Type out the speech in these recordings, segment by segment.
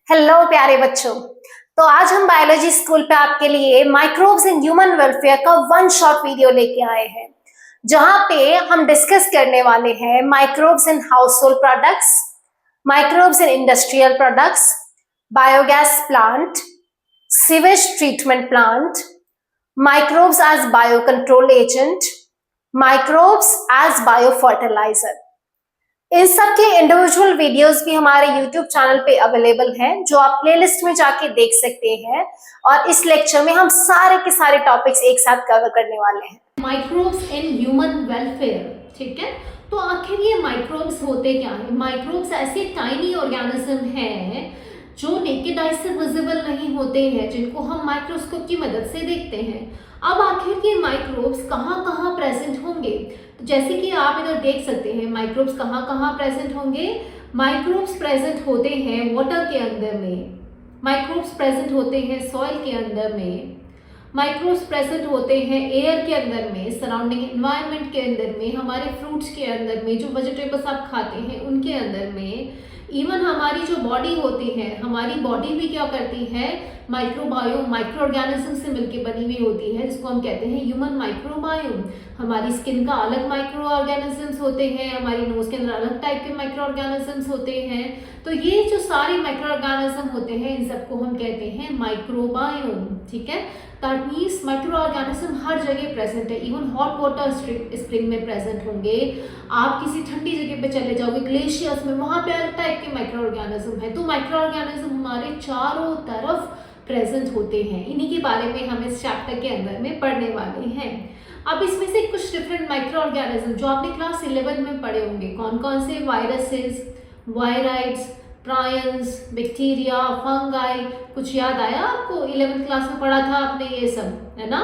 Hello प्यारे बच्चों। तो आज हम बायोलॉजी स्कूल पे आपके लिए माइक्रोब्स इन ह्यूमन वेलफेयर का वन शॉट वीडियो लेके आए हैं, जहां पे हम डिस्कस करने वाले हैं microbes in household products, microbes in industrial products, biogas plant, sewage treatment plant, microbes as bio control agent, microbes as bio fertiliser. इन सब के इंडिविजुअल वीडियोस भी हमारे YouTube चैनल पे अवेलेबल हैं, जो आप प्लेलिस्ट में जाके देख सकते हैं। और इस लेक्चर में हम सारे के सारे टॉपिक्स एक साथ कवर करने वाले हैं। माइक्रोब्स इन ह्यूमन वेलफेयर, ठीक है। तो आखिर ये माइक्रोब्स होते क्या हैं? माइक्रोब्स ऐसे टाइनी ऑर्गेनिज्म हैं जो नेकेड आई से विजिबल नहीं होते हैं, जिनको हम माइक्रोस्कोप की मदद से देखते हैं। अब आखिर ये माइक्रोब्स कहाँ कहाँ प्रेजेंट होंगे? तो जैसे कि आप इधर देख सकते हैं, माइक्रोब्स कहाँ कहाँ प्रेजेंट होंगे। माइक्रोब्स प्रेजेंट होते हैं वाटर के अंदर में, माइक्रोब्स प्रेजेंट होते हैं सॉइल के अंदर में, माइक्रोब्स प्रेजेंट होते हैं एयर के अंदर में, सराउंडिंग एनवायरनमेंट के अंदर में, हमारे फ्रूट्स के अंदर में, जो वेजिटेबल्स आप खाते हैं उनके अंदर में। इवन हमारी जो बॉडी होती है, हमारी बॉडी भी क्या करती है, माइक्रोबायोम, माइक्रो ऑर्गेनिज्म से मिलकर बनी हुई होती है, जिसको हम कहते हैं ह्यूमन माइक्रोबायोम। हमारी स्किन का अलग माइक्रो ऑर्गेनिजम्स होते हैं, हमारी नोज के अंदर अलग टाइप के माइक्रो ऑर्गेनिजम्स होते हैं। तो ये जो सारे माइक्रो ऑर्गेनिज्म होते हैं, इन सबको हम कहते हैं माइक्रोबायोम, ठीक है। दैट मीन्स माइक्रो ऑर्गेनिज्म हर जगह प्रेजेंट है, इवन हॉट वाटर स्प्रिंग में प्रेजेंट होंगे। आप किसी ठंडी जगह पे चले जाओगे, ग्लेशियर्स में, वहां पे अलग टाइप के माइक्रो ऑर्गेनिज्म है। तो माइक्रो ऑर्गेनिज्म हमारे चारों तरफ प्रेजेंट होते हैं। इन्हीं के बारे में हम इस चैप्टर के अंदर में पढ़ने वाले हैं। अब इसमें से कुछ डिफरेंट माइक्रो ऑर्गेनिज्म जो आपने क्लास 11 में पढ़े होंगे, कौन कौन से? Viruses, viroids, prions, bacteria, fungi. कुछ याद आया आपको? 11th क्लास में पढ़ा था आपने ये सब, है ना।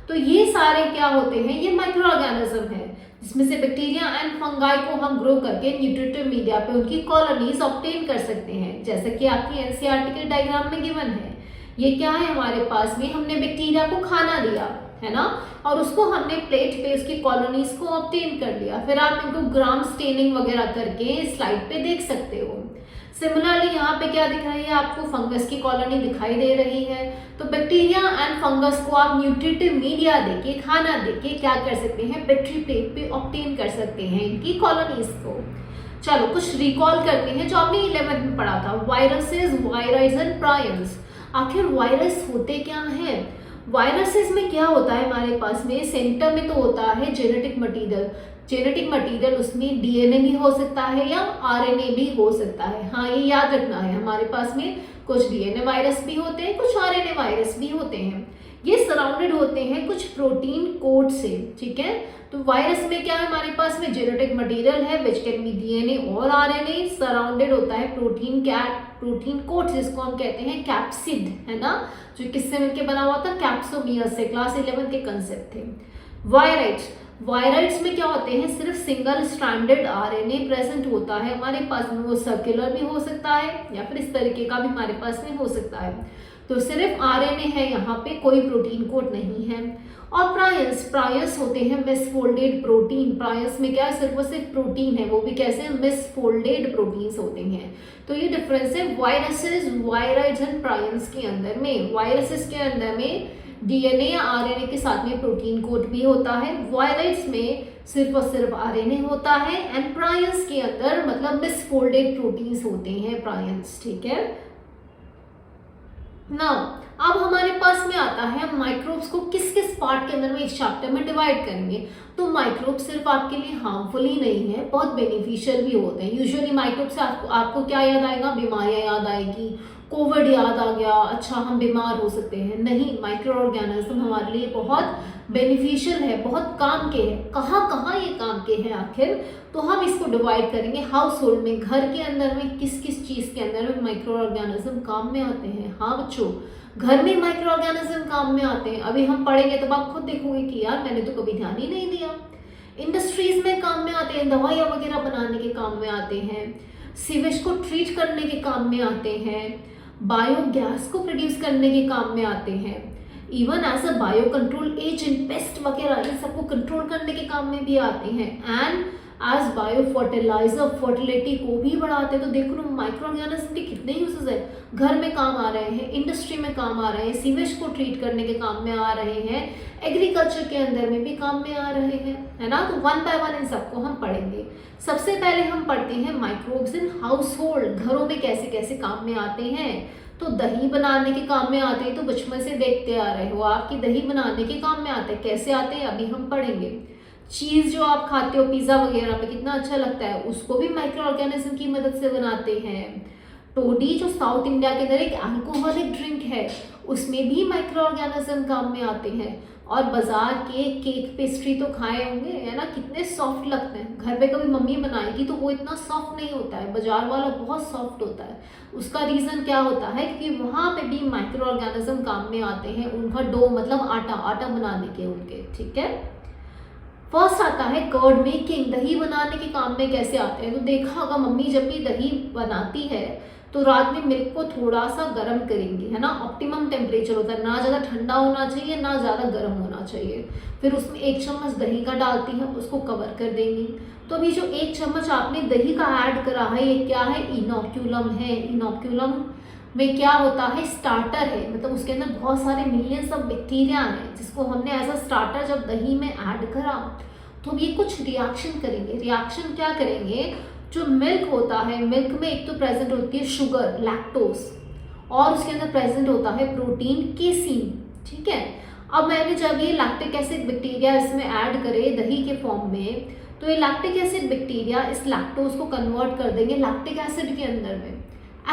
तो ये सारे क्या होते हैं? ये माइक्रो ऑर्गेनिज्म है, जिसमें से बैक्टीरिया एंड फंगाई को हम ग्रो करके न्यूट्रिटिव मीडिया पे उनकी कॉलोनीज ऑब्टेन कर सकते हैं, जैसे कि आपकी एनसीईआरटी के डायग्राम में गिवन है। ये क्या है हमारे पास में? हमने बैक्टीरिया को खाना दिया, है ना, और उसको हमने प्लेट पे उसकी कॉलोनीज को ऑब्टेन कर लिया। फिर आप इनको ग्राम स्टेनिंग वगैरह करके स्लाइड पे देख सकते हो। सिमिलरली यहाँ पे क्या दिख रही है आपको? फंगस की कॉलोनी दिखाई दे रही है। तो बैक्टीरिया एंड फंगस को आप न्यूट्रिटिव मीडिया देके, खाना देके क्या कर सकते हैं? पेट्री प्लेट पे ऑब्टेन कर सकते हैं इनकी कॉलोनीज को। चलो कुछ रिकॉल करते हैं जो आपने 11th में पढ़ा था। Viruses, viroids and prions. आखिर वायरस होते क्या हैं? वायरसेस में क्या होता है हमारे पास में? सेंटर में तो होता है जेनेटिक मटेरियल। जेनेटिक मटेरियल, उसमें डीएनए भी हो सकता है या आरएनए भी हो सकता है। हाँ, ये याद रखना है, हमारे पास में कुछ डीएनए वायरस भी होते हैं, कुछ आरएनए वायरस भी होते हैं। ये सराउंडेड होते हैं कुछ प्रोटीन कोड से, ठीक है। तो वायरस में क्या है हमारे पास में? जेनेटिक मटेरियल है विच कैन बी डीएनए और आरएनए, सराउंडेड होता है प्रोटीन कोड, जिसको हम कहते हैं कैप्सिड, है ना, जो किससे मिलकर बना हुआ था? कैप्सोमियर से। क्लास 11 के कंसेप्ट थे। वायराइड्स में क्या होते हैं? सिर्फ सिंगल स्ट्रैंडेड आरएनए प्रेजेंट होता है हमारे पास में। वो सर्कुलर भी हो सकता है या फिर इस तरीके का भी हमारे पास में हो सकता है। तो सिर्फ आरएनए है यहाँ पे, कोई प्रोटीन कोड नहीं है। और प्रायंस होते हैं मिसफोल्डेड प्रोटीन। प्रायंस में क्या है? सिर्फ और सिर्फ प्रोटीन है, वो भी कैसे? मिसफोल्डेड प्रोटीन्स होते हैं। तो ये डिफरेंस है वायरसेस, वायराइड्स एंड प्रायंस के अंदर में। वायरसेस के अंदर में डीएनए या आरएनए के साथ में प्रोटीन कोड भी होता है। वायराइड्स में सिर्फ और सिर्फ आरएनए होता है। एंड प्रायंस के अंदर मतलब मिसफोल्डेड प्रोटीन्स होते हैं प्रायंस, ठीक है ना। अब हमारे पास में आता है, हम माइक्रोब्स को किस किस पार्ट के अंदर में इस चैप्टर में डिवाइड करेंगे। तो माइक्रोब सिर्फ आपके लिए हार्मफुल ही नहीं है, बहुत बेनिफिशियल भी होते हैं। यूजुअली माइक्रोब से आपको क्या याद आएगा? बीमारियां याद आएगी, कोविड याद आ गया, अच्छा हम बीमार हो सकते हैं। नहीं, माइक्रो ऑर्गेनिज्म हमारे लिए बहुत बेनिफिशियल है, बहुत काम के हैं। कहाँ कहाँ ये काम के हैं आखिर? तो हम इसको डिवाइड करेंगे हाउस होल्ड में, घर के अंदर में किस किस चीज़ के अंदर में माइक्रो ऑर्गेनिज्म काम में आते हैं। हाँ बच्चों, घर में माइक्रो ऑर्गेनिज्म काम में आते हैं। अभी हम पढ़ेंगे तब आप खुद देखोगे कि यार मैंने तो कभी ध्यान ही नहीं दिया। इंडस्ट्रीज में काम में आते हैं, दवाइयाँ वगैरह बनाने के काम में आते हैं, सीवेज को ट्रीट करने के काम में आते हैं, बायोगैस को प्रोड्यूस करने के काम में आते हैं, even as a bio control agent, pest वगैरह इन सबको कंट्रोल करने के काम में भी आते हैं। And as bio fertiliser, fertility को भी बढ़ाते हैं। तो देखो ना माइक्रो ऑर्गेनिज्म के कितने यूजेस है, घर में काम आ रहे हैं, इंडस्ट्री में काम आ रहे हैं, सीवेज को ट्रीट करने के काम में आ रहे हैं, एग्रीकल्चर के अंदर में भी काम में आ रहे हैं, है ना। तो वन बाय वन इन सबको हम पढ़ेंगे। सबसे पहले हम पढ़ते हैं माइक्रोब्स इन हाउस होल्ड, घरों में कैसे कैसे काम में आते हैं। तो दही बनाने के काम में आते हैं, तो बचपन से देखते आ रहे हो आपकी दही बनाने के काम में आते हैं। कैसे आते हैं अभी हम पढ़ेंगे। चीज़ जो आप खाते हो पिज़्ज़ा वगैरह पे कितना अच्छा लगता है, उसको भी माइक्रो ऑर्गेनिज्म की मदद से बनाते हैं। टोडी जो साउथ इंडिया के अंदर एक अल्कोहलिक ड्रिंक है, उसमें भी माइक्रो ऑर्गेनिज्म काम में आते हैं। और बाजार के केक पेस्ट्री तो खाए होंगे, है ना, कितने सॉफ्ट लगते हैं। घर पे कभी मम्मी बनाएगी तो वो इतना सॉफ्ट नहीं होता है, बाजार वाला बहुत सॉफ्ट होता है। उसका रीज़न क्या होता है, क्योंकि वहाँ पे भी माइक्रो ऑर्गेनिज्म काम में आते हैं। उनका डो मतलब आटा बनाने के उनके, ठीक है। फर्स्ट आता है कर्ड मेकिंग, दही बनाने के काम में कैसे आते हैं। तो देखा होगा मम्मी जब भी दही बनाती है तो रात में मिल्क को थोड़ा सा गर्म करेंगी, है ना। ऑप्टिमम टेम्परेचर होता है, ना ज़्यादा ठंडा होना चाहिए ना ज़्यादा गर्म होना चाहिए। फिर उसमें 1 चम्मच दही का डालती हैं, उसको कवर कर देंगी। तो अभी जो 1 चम्मच आपने दही का ऐड करा है, ये क्या है, इनोक्यूलम है। इनोक्यूलम में क्या होता है, स्टार्टर है, मतलब उसके अंदर बहुत सारे मिलियंस ऑफ बैक्टीरिया हैं, जिसको हमने एज अ स्टार्टर जब दही में ऐड करा तो ये कुछ रिएक्शन करेंगे। रिएक्शन क्या करेंगे, जो मिल्क होता है, मिल्क में एक तो प्रेजेंट होती है शुगर लैक्टोज, और उसके अंदर प्रेजेंट होता है प्रोटीन केसीन, ठीक है। अब मैंने जब ये लैक्टिक एसिड बैक्टीरिया इसमें ऐड करे दही के फॉर्म में, तो ये लैक्टिक एसिड बैक्टीरिया इस लैक्टोज को कन्वर्ट कर देंगे लैक्टिक एसिड के अंदर में,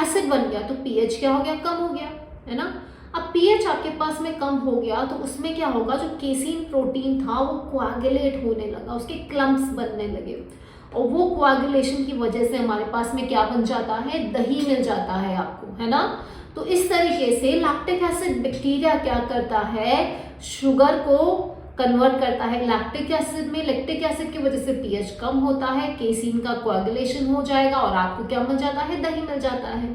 एसिड बन गया। तो पीएच क्या हो गया, कम हो गया, है ना। अब पीएच आपके पास में कम हो गया तो उसमें क्या होगा, जो केसीन प्रोटीन था वो कोआगुलेट होने लगा, उसके क्लम्प्स बनने लगे, और वो कोआगुलेशन की वजह से हमारे पास में क्या बन जाता है, दही मिल जाता है आपको, है ना। तो इस तरीके से लैक्टिक एसिड बैक्टीरिया क्या करता है, शुगर को कन्वर्ट करता है लैक्टिक एसिड में। लैक्टिक एसिड की वजह से पीएच कम होता है, केसीन का कोआगुलेशन हो जाएगा और आपको क्या मिल जाता है, दही मिल जाता है।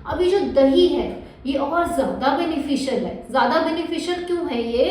अभी जो दही है ये और ज़्यादा बेनिफिशियल है। ज़्यादा बेनिफिशियल क्यों है ये,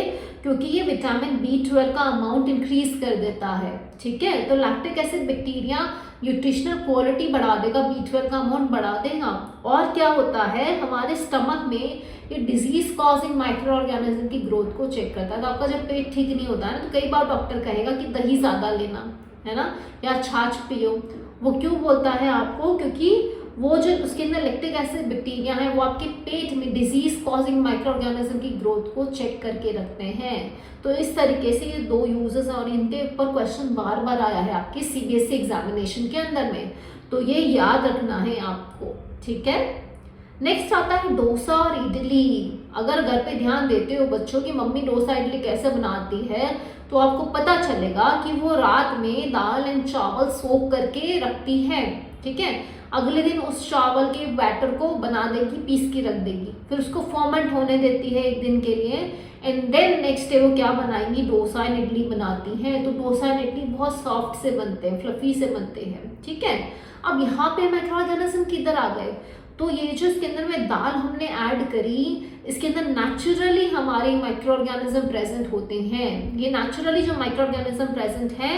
क्योंकि ये विटामिन B12 का अमाउंट इंक्रीज कर देता है, ठीक है। तो lactic acid bacteria nutritional quality बढ़ा देगा, B12 का अमाउंट बढ़ा देगा। और क्या होता है, हमारे स्टमक में ये डिजीज कॉजिंग माइक्रो ऑर्गेनिज्म की ग्रोथ को चेक करता है। तो आपका जब पेट ठीक नहीं होता है ना, तो कई बार डॉक्टर कहेगा कि दही ज़्यादा लेना, है ना, या छाछ पियो। वो क्यों बोलता है आपको, क्योंकि वो जो उसके अंदर लैक्टिक एसिड बैक्टीरिया है वो आपके पेट में डिजीज कॉजिंग माइक्रो ऑर्गेनिज्म की ग्रोथ को चेक करके रखते हैं। तो इस तरीके से ये 2 यूजेस और इनके ऊपर क्वेश्चन बार बार आया है आपके CBSE एग्जामिनेशन के अंदर में, तो ये याद रखना है आपको, ठीक है। नेक्स्ट आता है डोसा और इडली। अगर घर पे ध्यान देते हो बच्चों की मम्मी डोसा इडली कैसे बनाती है, तो आपको पता चलेगा कि वो रात में दाल एंड चावल सोक करके रखती है, ठीक है। अगले दिन उस चावल के बैटर को बना देगी, पीस के रख देगी, फिर उसको फॉर्मेंट होने देती है 1 दिन के लिए, एंड देन नेक्स्ट डे वो क्या बनाएंगी, डोसा एंड इडली बनाती हैं। तो डोसा एंड इडली बहुत सॉफ्ट से बनते हैं, फ्लफी से बनते हैं, ठीक है। अब यहाँ पे माइक्रो ऑर्गेनिज्म किधर आ गए, तो ये जो इसके अंदर में दाल हमने ऐड करी, इसके अंदर नेचुरली हमारे माइक्रो ऑर्गेनिज्म प्रेजेंट होते हैं। ये नेचुरली जो माइक्रो ऑर्गेनिज्म प्रेजेंट है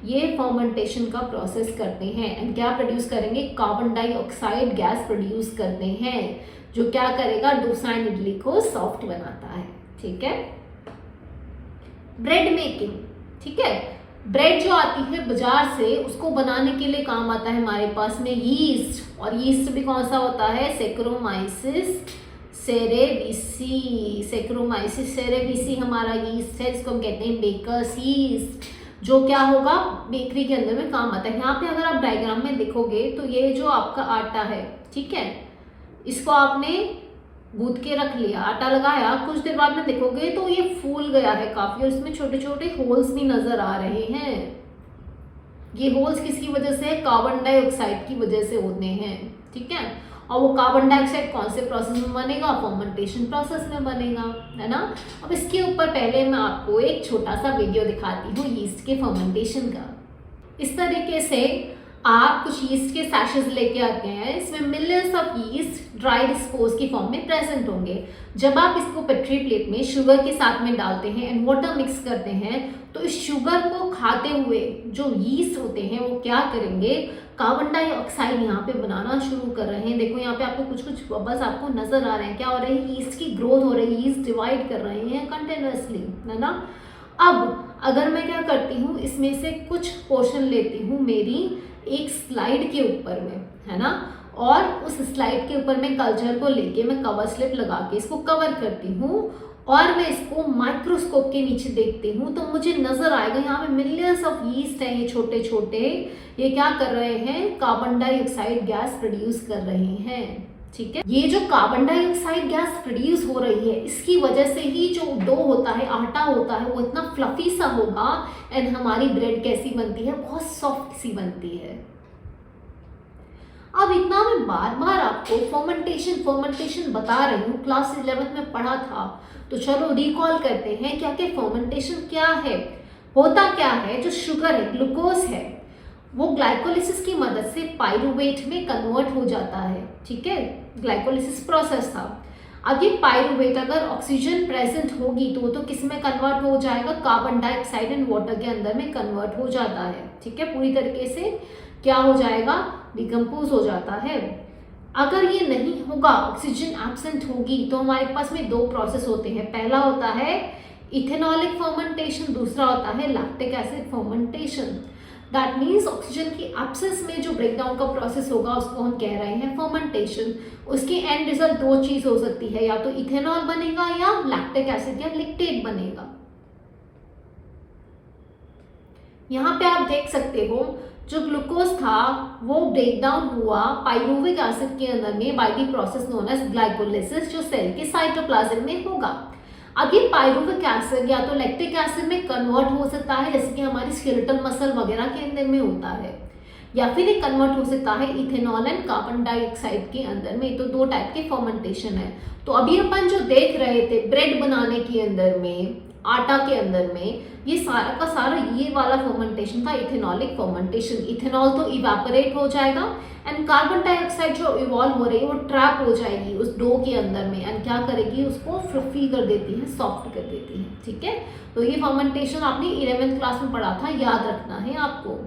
ये फर्मेंटेशन का प्रोसेस करते हैं, एंड क्या प्रोड्यूस करेंगे, कार्बन डाइऑक्साइड गैस प्रोड्यूस करते हैं, जो क्या करेगा, डोसा एंड इडली को सॉफ्ट बनाता है, ठीक है। ब्रेड मेकिंग, ठीक है। ब्रेड जो आती है बाजार से, उसको बनाने के लिए काम आता है हमारे पास में यीस्ट, और यीस्ट भी कौन सा होता है, सेक्रोमाइसिस सेरेविसी। सेक्रोमाइसिस सेरेविसी हमारा यीस्ट है, जिसको हम कहते हैं बेकर्स यीस्ट, जो क्या होगा, बेकरी के अंदर में काम आता है। यहाँ पे अगर आप डायग्राम में देखोगे तो ये जो आपका आटा है, ठीक है, इसको आपने गूंथ के रख लिया, आटा लगाया, कुछ देर बाद में देखोगे तो ये फूल गया है काफी, और इसमें छोटे छोटे होल्स भी नजर आ रहे हैं। ये होल्स किसकी वजह से, कार्बन डाइऑक्साइड की वजह से होते हैं, ठीक है। और वो कार्बन डाइऑक्साइड कौन से प्रोसेस में बनेगा, फर्मेंटेशन प्रोसेस में बनेगा, है ना। अब इसके ऊपर पहले मैं आपको एक छोटा सा वीडियो दिखाती हूँ यीस्ट के फर्मेंटेशन का। इस तरीके से आप कुछ यीस्ट के सैशेस लेके आते हैं, इसमें millions of yeast dry dispose की फॉर्म में प्रेजेंट होंगे। जब आप इसको पेट्री प्लेट में शुगर के साथ में डालते हैं एंड वाटर मिक्स करते हैं, तो इस शुगर को खाते हुए जो यीस्ट होते हैं वो क्या करेंगे, कार्बन डाइऑक्साइड यहाँ पे बनाना शुरू कर रहे हैं। देखो यहाँ पे आपको कुछ कुछ बबल्स आपको नजर आ रहे हैं, क्या हो रहे हैं, यीस्ट की ग्रोथ हो रही है, यीस्ट डिवाइड कर रहे हैं कंटिन्यूअसली, है ना। अब अगर मैं क्या करती हूँ, इसमें से कुछ पोर्शन लेती हूँ मेरी एक स्लाइड के ऊपर में, है ना, और उस स्लाइड के ऊपर मैं कल्चर को लेके मैं कवर स्लिप लगा के इसको कवर करती हूँ और मैं इसको माइक्रोस्कोप के नीचे देखती हूँ, तो मुझे नजर आएगा यहाँ पे मिलियंस ऑफ यीस्ट हैं, ये छोटे छोटे, ये क्या कर रहे हैं, कार्बन डाइऑक्साइड गैस प्रोड्यूस कर रहे हैं। ठीक है, ये जो कार्बन डाइऑक्साइड गैस प्रोड्यूस हो रही है, इसकी वजह से ही जो डो होता है, आटा होता है, वो इतना फ्लफी सा होगा एंड हमारी ब्रेड कैसी बनती है, बहुत सॉफ्ट सी बनती है। अब इतना मैं बार बार आपको फर्मेंटेशन बता रही हूँ, क्लास 11th में पढ़ा था, तो चलो रिकॉल करते हैं क्या क्या फर्मेंटेशन क्या है, होता क्या है। जो शुगर है, ग्लूकोज है, वो ग्लाइकोलिसिस की मदद से पाइरूवेट में कन्वर्ट हो जाता है। ठीक है, ग्लाइकोलिसिस प्रोसेस था। अब ये पाइरूवेट अगर ऑक्सीजन प्रेजेंट होगी तो किस में कन्वर्ट हो जाएगा, कार्बन डाइऑक्साइड एंड वाटर के अंदर में कन्वर्ट हो जाता है। ठीक है, पूरी तरीके से क्या हो जाएगा, डिकम्पोज हो जाता है। अगर ये नहीं होगा, ऑक्सीजन एब्सेंट होगी, तो हमारे पास में दो प्रोसेस होते हैं। पहला होता है इथेनॉलिक फर्मेंटेशन, दूसरा होता है lactic acid fermentation. That means oxygen की एब्सेंस में जो ब्रेकडाउन का प्रोसेस होगा उसको हम कह रहे हैं फर्मेंटेशन। उसके एंड रिजल्ट दो चीज हो सकती है, या तो इथेनॉल बनेगा या लैक्टिक एसिड या लेक्टेट बनेगा। यहाँ पे आप देख सकते हो जो ग्लूकोज था वो ब्रेकडाउन हुआ पाइरूविक एसिड के अंदर में by the process known as glycolysis, जो सेल के साइटोप्लाज्म में होगा। अब ये पाइरूविक एसिड या तो लैक्टिक एसिड में कन्वर्ट हो सकता है, जैसे कि हमारी स्केलेटल मसल वगैरह के अंदर में होता है, या फिर ये कन्वर्ट हो सकता है इथेनॉल एंड कार्बन डाइऑक्साइड के अंदर में। तो दो टाइप के फर्मेंटेशन है। तो अभी अपन जो देख रहे थे ब्रेड बनाने के अंदर में, आटा के अंदर में, ये सारा का सारा ये वाला फर्मेंटेशन था, इथेनॉलिक फर्मेंटेशन। इथेनॉल तो इवेपोरेट हो जाएगा एंड कार्बन डाइऑक्साइड जो इवॉल्व हो रही है वो ट्रैप हो जाएगी उस डो के अंदर में एंड क्या करेगी, उसको फ्लफी कर देती है, सॉफ्ट कर देती है। ठीक है, तो ये फर्मेंटेशन आपने 11th क्लास में पढ़ा था, याद रखना है आपको।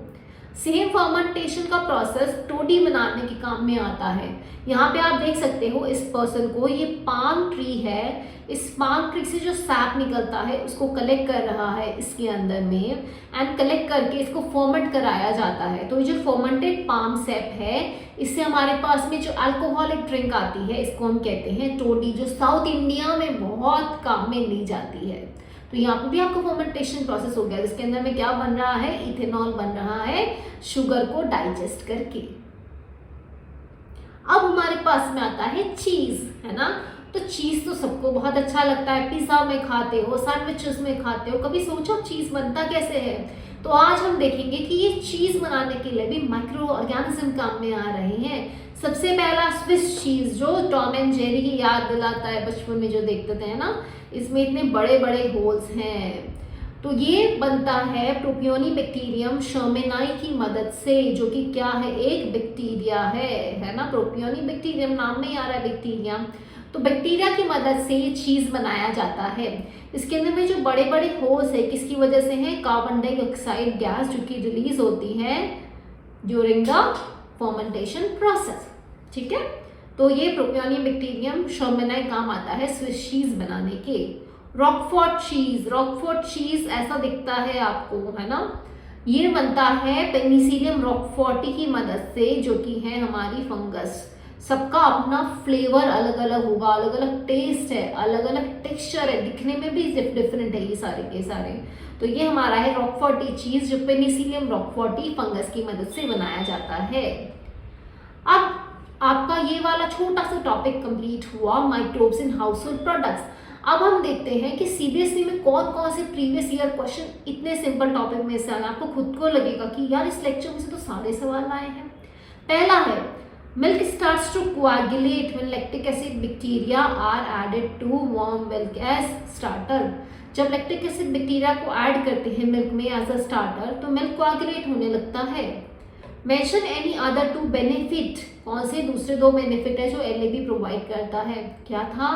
सेम फर्मेंटेशन का प्रोसेस टोडी बनाने के काम में आता है। यहाँ पे आप देख सकते हो इस पर्सन को, ये पाम ट्री है, इस पाम ट्री से जो सैप निकलता है उसको कलेक्ट कर रहा है इसके अंदर में एंड कलेक्ट करके इसको फर्मेंट कराया जाता है। तो ये जो फर्मेंटेड पाम सैप है, इससे हमारे पास में जो अल्कोहलिक ड्रिंक आती है इसको हम कहते हैं टोडी, जो साउथ इंडिया में बहुत काम में ली जाती है। तो यहाँ पे भी आपको फर्मेंटेशन प्रोसेस हो गया, जिसके अंदर में क्या बन रहा है, इथेनॉल बन रहा है शुगर को डाइजेस्ट करके। अब हमारे पास में आता है चीज, है ना। तो चीज तो सबको बहुत अच्छा लगता है, पिज्जा में खाते हो, सैंडविचेस में खाते हो, कभी सोचो चीज बनता कैसे है। तो आज हम देखेंगे कि ये चीज बनाने के लिए भी माइक्रो ऑर्गेनिज्म काम में आ रहे हैं। सबसे पहला स्विस चीज, जो टॉम एंड जेरी की याद दिलाता है, बचपन में जो देखते थे, है ना, इसमें इतने बड़े बड़े होल्स हैं। तो ये बनता है प्रोपियोनी बैक्टीरियम शर्मेनाई की मदद से, जो कि क्या है, एक बैक्टीरिया है ना। प्रोपियोनी बैक्टीरियम नाम में ही आ रहा है बैक्टीरिया। तो बैक्टीरिया की मदद से ये चीज बनाया जाता है। इसके अंदर में जो बड़े बड़े होल्स है, किसकी वजह से है, कार्बन डाइऑक्साइड गैस जो कि रिलीज होती है ड्यूरिंग द फर्मेंटेशन प्रोसेस। ठीक है, तो ये प्रोपियोनी बैक्टीरियम शर्मेनाई काम आता है स्विस चीज बनाने के। रॉकफोर्ट चीज ऐसा दिखता है आपको, है ना। ये बनता है पेनिसिलियम रॉकफोर्टी की मदद से, जो कि है हमारी फंगस। सबका अपना फ्लेवर अलग अलग होगा, अलग अलग टेस्ट है, अलग अलग टेक्सचर है, दिखने में भी डिफरेंट है ये सारे के सारे। तो ये हमारा है रॉकफोर्टी चीज, जो पेनिसिलियम रॉकफोर्टी फंगस की मदद से बनाया जाता है। अब आपका ये वाला छोटा सा टॉपिक कंप्लीट हुआ, माइक्रोब्स इन हाउसहोल्ड प्रोडक्ट्स। अब हम देखते हैं कि सीबीएसई में कौन कौन से प्रीवियस ईयर क्वेश्चन इतने सिंपल टॉपिक में से आए। आपको खुद को लगेगा कि यार इस लेक्चर में से तो सारे सवाल आए हैं। पहला है, milk starts to coagulate when lactic acid bacteria are added to warm milk as starter. जब लैक्टिक एसिड बैक्टीरिया को ऐड करते हैं मिल्क में एज अ स्टार्टर, तो मिल्क कोआगुलेट होने लगता है। Mention any other two benefit, कौन से दूसरे दो बेनिफिट है जो LAB प्रोवाइड करता है? क्या था?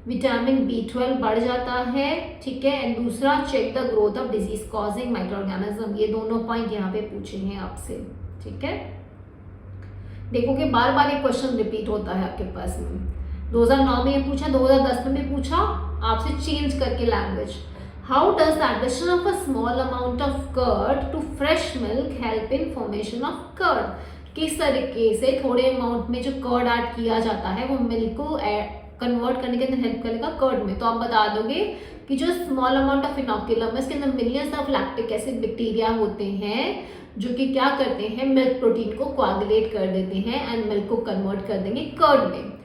विटामिन B12 बढ़ जाता है, ठीक है, एंड दूसरा check the growth of disease causing micro organism. ये दोनों पॉइंट यहाँ पे पूछे हैं आपसे, ठीक है। देखोगे बार बार ये क्वेश्चन रिपीट होता है आपके पास में। 2009 में ये पूछा, 2010 में भी पूछा, आपसे चेंज करके language. How does the addition of a small amount of curd to fresh milk help in formation of curd? किस तरीके से थोड़े अमाउंट में जो कर्ड ऐड किया जाता है वो मिल्क को कन्वर्ट करने के अंदर हेल्प करेगा कर्ड में? तो आप बता दोगे कि जो स्मॉल अमाउंट ऑफ इनोकुलम है इसके अंदर millions of lactic acid bacteria होते हैं जो कि क्या करते हैं, मिल्क प्रोटीन को कोआगुलेट कर देते हैं एंड मिल्क को कन्वर्ट कर देंगे कर्ड में।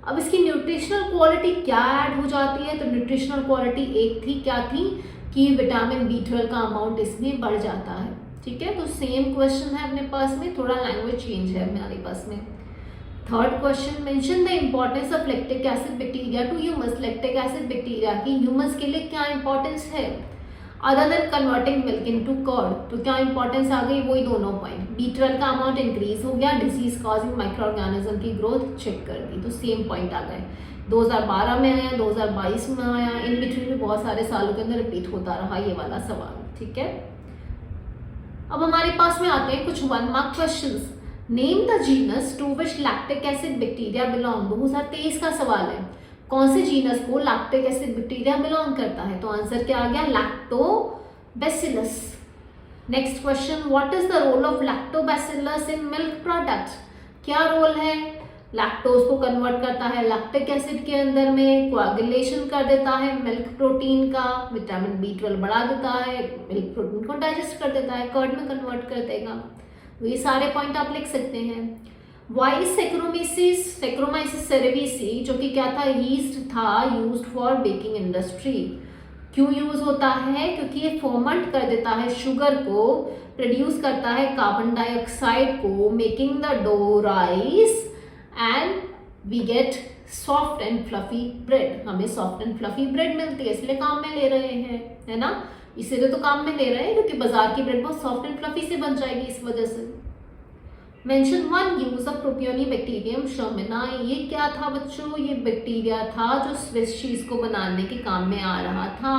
अब इसकी न्यूट्रिशनल क्वालिटी क्या ऐड हो जाती है? तो न्यूट्रिशनल क्वालिटी एक थी, क्या थी कि विटामिन B12 का अमाउंट इसमें बढ़ जाता है, ठीक है। तो सेम क्वेश्चन है अपने पास में, थोड़ा लैंग्वेज चेंज है हमारे पास में। Third question, mention the importance of lactic acid bacteria to humans. Lactic acid bacteria की ह्यूमस के लिए क्या इंपॉर्टेंस है other than converting milk into curd? तो क्या इंपॉर्टेंस आ गई? वही दोनों पॉइंट। B12 का अमाउंट इंक्रीज हो गया, डिजीज कॉजिंग माइक्रो ऑर्गेनिज्म की ग्रोथ चेक कर दी, तो सेम पॉइंट आ गए। 2012 में आया, 2022 में आया, इन बिटवीन में बहुत सारे सालों के अंदर रिपीट होता रहा ये वाला सवाल, ठीक है। अब हमारे पास में आते हैं कुछ 1 mark questions. Name the genus to which lactic acid bacteria belong. 2023 का सवाल है, कौन से जीनस को लैक्टिक एसिड बैक्टीरिया बिलोंग करता है? तो आंसर क्या आ गया? Lactobacillus. Next question, what is the role of Lactobacillus in milk product? क्या रोल है? लैक्टोज को कन्वर्ट करता है लैक्टिक एसिड के अंदर में, कोआगुलेशन कर देता है मिल्क प्रोटीन का, विटामिन B12 बढ़ा देता है, मिल्क प्रोटीन को डाइजेस्ट कर देता है, कर्ड में कन्वर्ट कर देगा। ये सारे पॉइंट आप लिख सकते हैं। वाई सेक्रोमाइसिस सेरेविसी, जो कि क्या था, यीस्ट था यूज्ड फॉर बेकिंग इंडस्ट्री। क्यों यूज होता है? क्योंकि ये फर्मेंट कर देता है शुगर को, प्रोड्यूस करता है कार्बन डाइऑक्साइड को, making the dough rise and we get soft and fluffy bread. हमें सॉफ्ट एंड फ्लफी ब्रेड मिलती है, इसलिए काम में ले रहे हैं, है ना। इसीलिए तो काम में ले रहे हैं क्योंकि बाजार की ब्रेड बहुत सॉफ्ट एंड फ्लफी से बन जाएगी इस वजह से। Mention 1 use of propionibacterium shermanii. ये क्या था बच्चों? ये बैक्टीरिया था जो स्विस चीज को बनाने के काम में आ रहा था,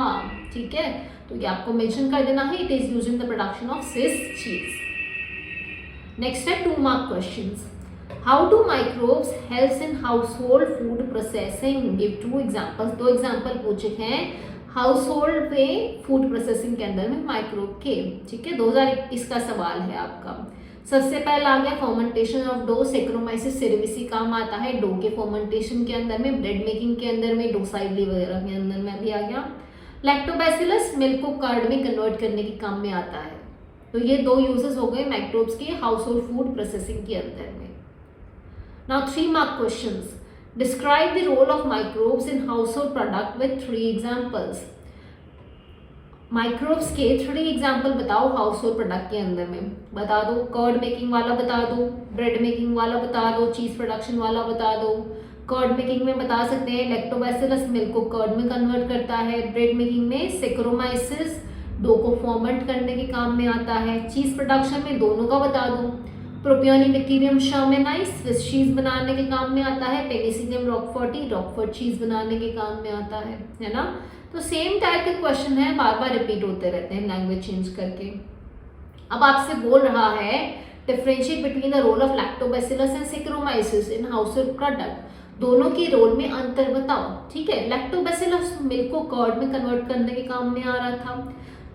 ठीक है। तो ये आपको मेंशन कर देना है, it is used in the production of Swiss cheese. Next है 2 mark questions. How do microbes help in house hold food processing? Give 2 examples. 2 example पूछे हैं हाउस होल्ड में फूड प्रोसेसिंग के अंदर में माइक्रोब के, ठीक है। 2021 का सवाल है आपका। सबसे पहला आ गया fermentation of dough, Saccharomyces cerevisiae काम आता है डो के फर्मेंटेशन के अंदर में, ब्रेड मेकिंग के अंदर में, डोसाइडली वगैरह के अंदर में भी आ गया। लैक्टोबैसिलस मिल्क को कर्ड में कन्वर्ट करने के काम में आता है। तो ये 2 यूजेस हो गए माइक्रोब्स के हाउस होल्ड फूड प्रोसेसिंग के अंदर में। Now 3 mark questions. Describe the role of microbes in household product with 3 examples. Microbes के 3 एग्जाम्पल बताओ हाउस होल्ड प्रोडक्ट के अंदर में। बता दो, कर्ड मेकिंग वाला बता दो, ब्रेड मेकिंग वाला बता दो, चीज प्रोडक्शन वाला बता दो। कर्ड मेकिंग में बता सकते हैं लैक्टोबैसिलस मिल्क को कर्ड में कन्वर्ट करता है, ब्रेड मेकिंग में सेक्रोमाइसिस डो को फॉर्मेंट करने के काम में आता है, चीज प्रोडक्शन में दोनों का बता दो। प्रोपियोनिबैक्टीरियम शर्मेनाई स्विस चीज बनाने के काम में आता है, पेनिसिलियम रॉकफोर्टी चीज बनाने के काम में आता है ना। तो सेम टाइप के क्वेश्चन है, बार बार रिपीट होते रहते हैं लैंग्वेज चेंज करके। अब आपसे बोल रहा है differentiate between the role of Lactobacillus and Saccharomyces in household product. दोनों के रोल में अंतर बताओ, ठीक है। लैक्टोबैसिलस मिल्क को कर्ड में कन्वर्ट करने के काम में आ रहा था।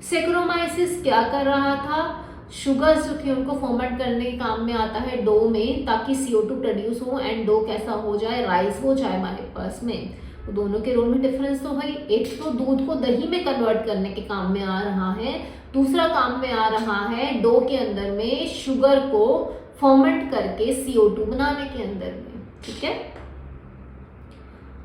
सेक्रोमाइसिस क्या कर रहा था? शुगर्स जो थी उनको फॉर्मेट करने के काम में आता है डो में, ताकि CO2 प्रोड्यूस हो एंड डो कैसा हो जाए, राइस हो जाए हमारे पास में। तो दोनों के रोल में डिफरेंस तो भाई, एक तो दूध को दही में कन्वर्ट करने के काम में आ रहा है, दूसरा काम में आ रहा है डो के अंदर में शुगर को फॉर्मेट करके CO2 बनाने के अंदर में, ठीक है।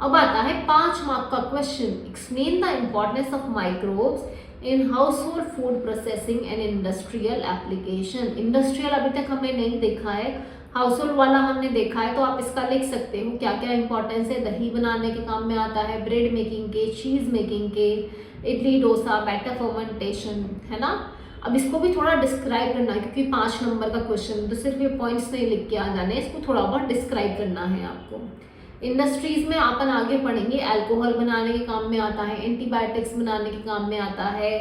अब आता है 5 मार्क का question. Explain the importance of microbes in house hold food processing and industrial application. Industrial अभी तक हमने नहीं देखा है, हाउस होल्ड वाला हमने देखा है, तो आप इसका लिख सकते हो क्या क्या इंपॉर्टेंस है। दही बनाने के काम में आता है, ब्रेड मेकिंग के, चीज मेकिंग के, इडली डोसा, बैटर फर्मेंटेशन, है ना। अब इसको भी थोड़ा डिस्क्राइब करना है, क्योंकि 5 नंबर का क्वेश्चन, तो सिर्फ ये पॉइंट्स नहीं लिख के आ जाने, इसको थोड़ा बहुत डिस्क्राइब करना है आपको। इंडस्ट्रीज में अपन आगे पढ़ेंगे, अल्कोहल बनाने के काम में आता है, एंटीबायोटिक्स बनाने के काम में आता है,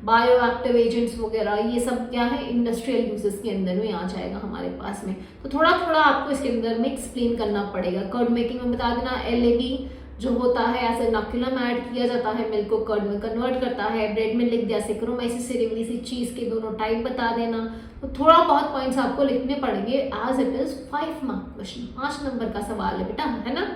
बायो एक्टिव एजेंट्स वगैरह, ये सब क्या है इंडस्ट्रियल यूजेस के अंदर में आ जाएगा हमारे पास में। तो थोड़ा थोड़ा आपको इसके अंदर में एक्सप्लेन करना पड़ेगा। कर्ड मेकिंग में बता देना, LAB जो होता है एज इनोकुलम ऐड किया जाता है, मिल्क को कर्ड में कन्वर्ट करता है। ब्रेड में लिख दिया सेक्रोमाइसिस सेरेवरिस चीज़ के दोनों टाइप बता देना। तो थोड़ा बहुत पॉइंट्स आपको लिखने पड़ेंगे as it is 5 mark question, 5 नंबर का सवाल है बेटा, है ना,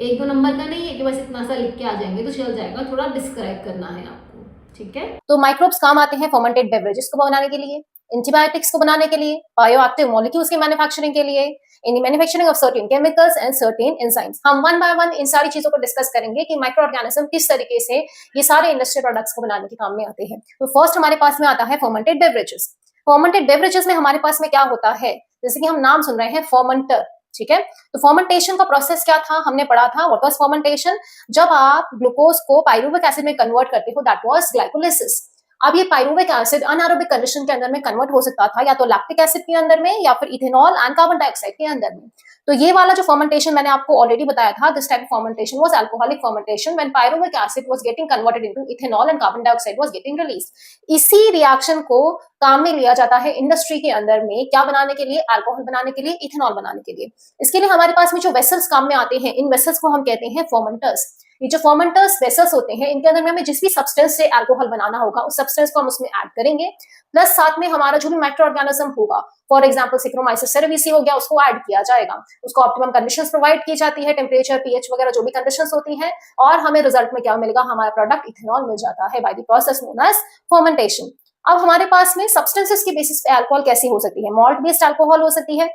1-2 नंबर का नहीं है कि बस इतना सा लिख के आ जाएंगे तो चल जाएगा, थोड़ा डिस्क्राइब करना है आपको, ठीक है। तो माइक्रोब्स काम आते हैं फर्मेंटेड बेवरेजेस को बनाने के लिए, एंटीबायोटिक्स को बनाने के लिए, बायोएक्टिव मॉलिक्यूल्स की मैन्युफैक्चरिंग के लिए, in manufacturing of certain chemicals and certain enzymes. हम वन बाय वन इन सारी चीजों को डिस्कस करेंगे कि माइक्रो ऑर्गेनिज्म किस तरीके से ये सारे इंडस्ट्रियल प्रोडक्ट्स को बनाने के काम में आते हैं। तो फर्स्ट हमारे पास में आता है फर्मेंटेड बेवरेजेस। फर्मेंटेड बेवरेजेस में हमारे पास में क्या होता है, जैसे कि हम नाम सुन रहे हैं फर्मेंटर, ठीक है। तो फर्मेंटेशन का प्रोसेस क्या था, हमने पढ़ा था व्हाट वाज फर्मेंटेशन। जब आप ग्लूकोज को पाइरुविक एसिड में कन्वर्ट करते हो, दैट वाज ग्लाइकोलिसिस। अब ये पाइरुविक एसिड अनारोबिक कंडीशन के अंदर में कन्वर्ट हो सकता था, या तो लैक्टिक एसिड के अंदर में या फिर इथेनॉल एंड कार्बन डाइऑक्साइड के अंदर में। तो ये वाला जो फर्मेंटेशन मैंने आपको ऑलरेडी बताया था, this type of fermentation was alcoholic fermentation when pyruvic acid was getting converted into ethanol and carbon dioxide was getting released. इसी रिएक्शन को काम में लिया जाता है इंडस्ट्री के अंदर में, क्या बनाने के लिए, अल्कोहल बनाने के लिए, इथेनॉल बनाने के लिए। इसके लिए हमारे पास में जो वेसल्स काम में आते हैं, इन वेसल्स को हम कहते हैं फर्मेंटर्स। ये जो फर्मेंटर्स वेसल्स होते हैं, इनके अंदर में हमें जिस भी सब्सटेंस से अल्कोहल बनाना होगा उस सब्सटेंस को हम उसमें ऐड करेंगे, प्लस साथ में हमारा जो भी माइक्रो ऑर्गेनिज्म होगा, फॉर एग्जांपल सेक्रोमाइसिस सेरेविसी हो गया, उसको ऐड किया जाएगा। उसको ऑप्टिमम कंडीशंस प्रोवाइड की जाती है, टेम्परेचर, पीएच वगैरह जो भी कंडीशंस होती हैं, और हमें रिजल्ट में क्या मिलेगा, हमारा प्रोडक्ट इथेनॉल मिल जाता है by the process known as fermentation. अब हमारे पास में सब्सटेंसेस के बेसिस पे अल्कोहल कैसी हो सकती है, मॉल्ट बेस्ड अल्कोहल हो सकती है।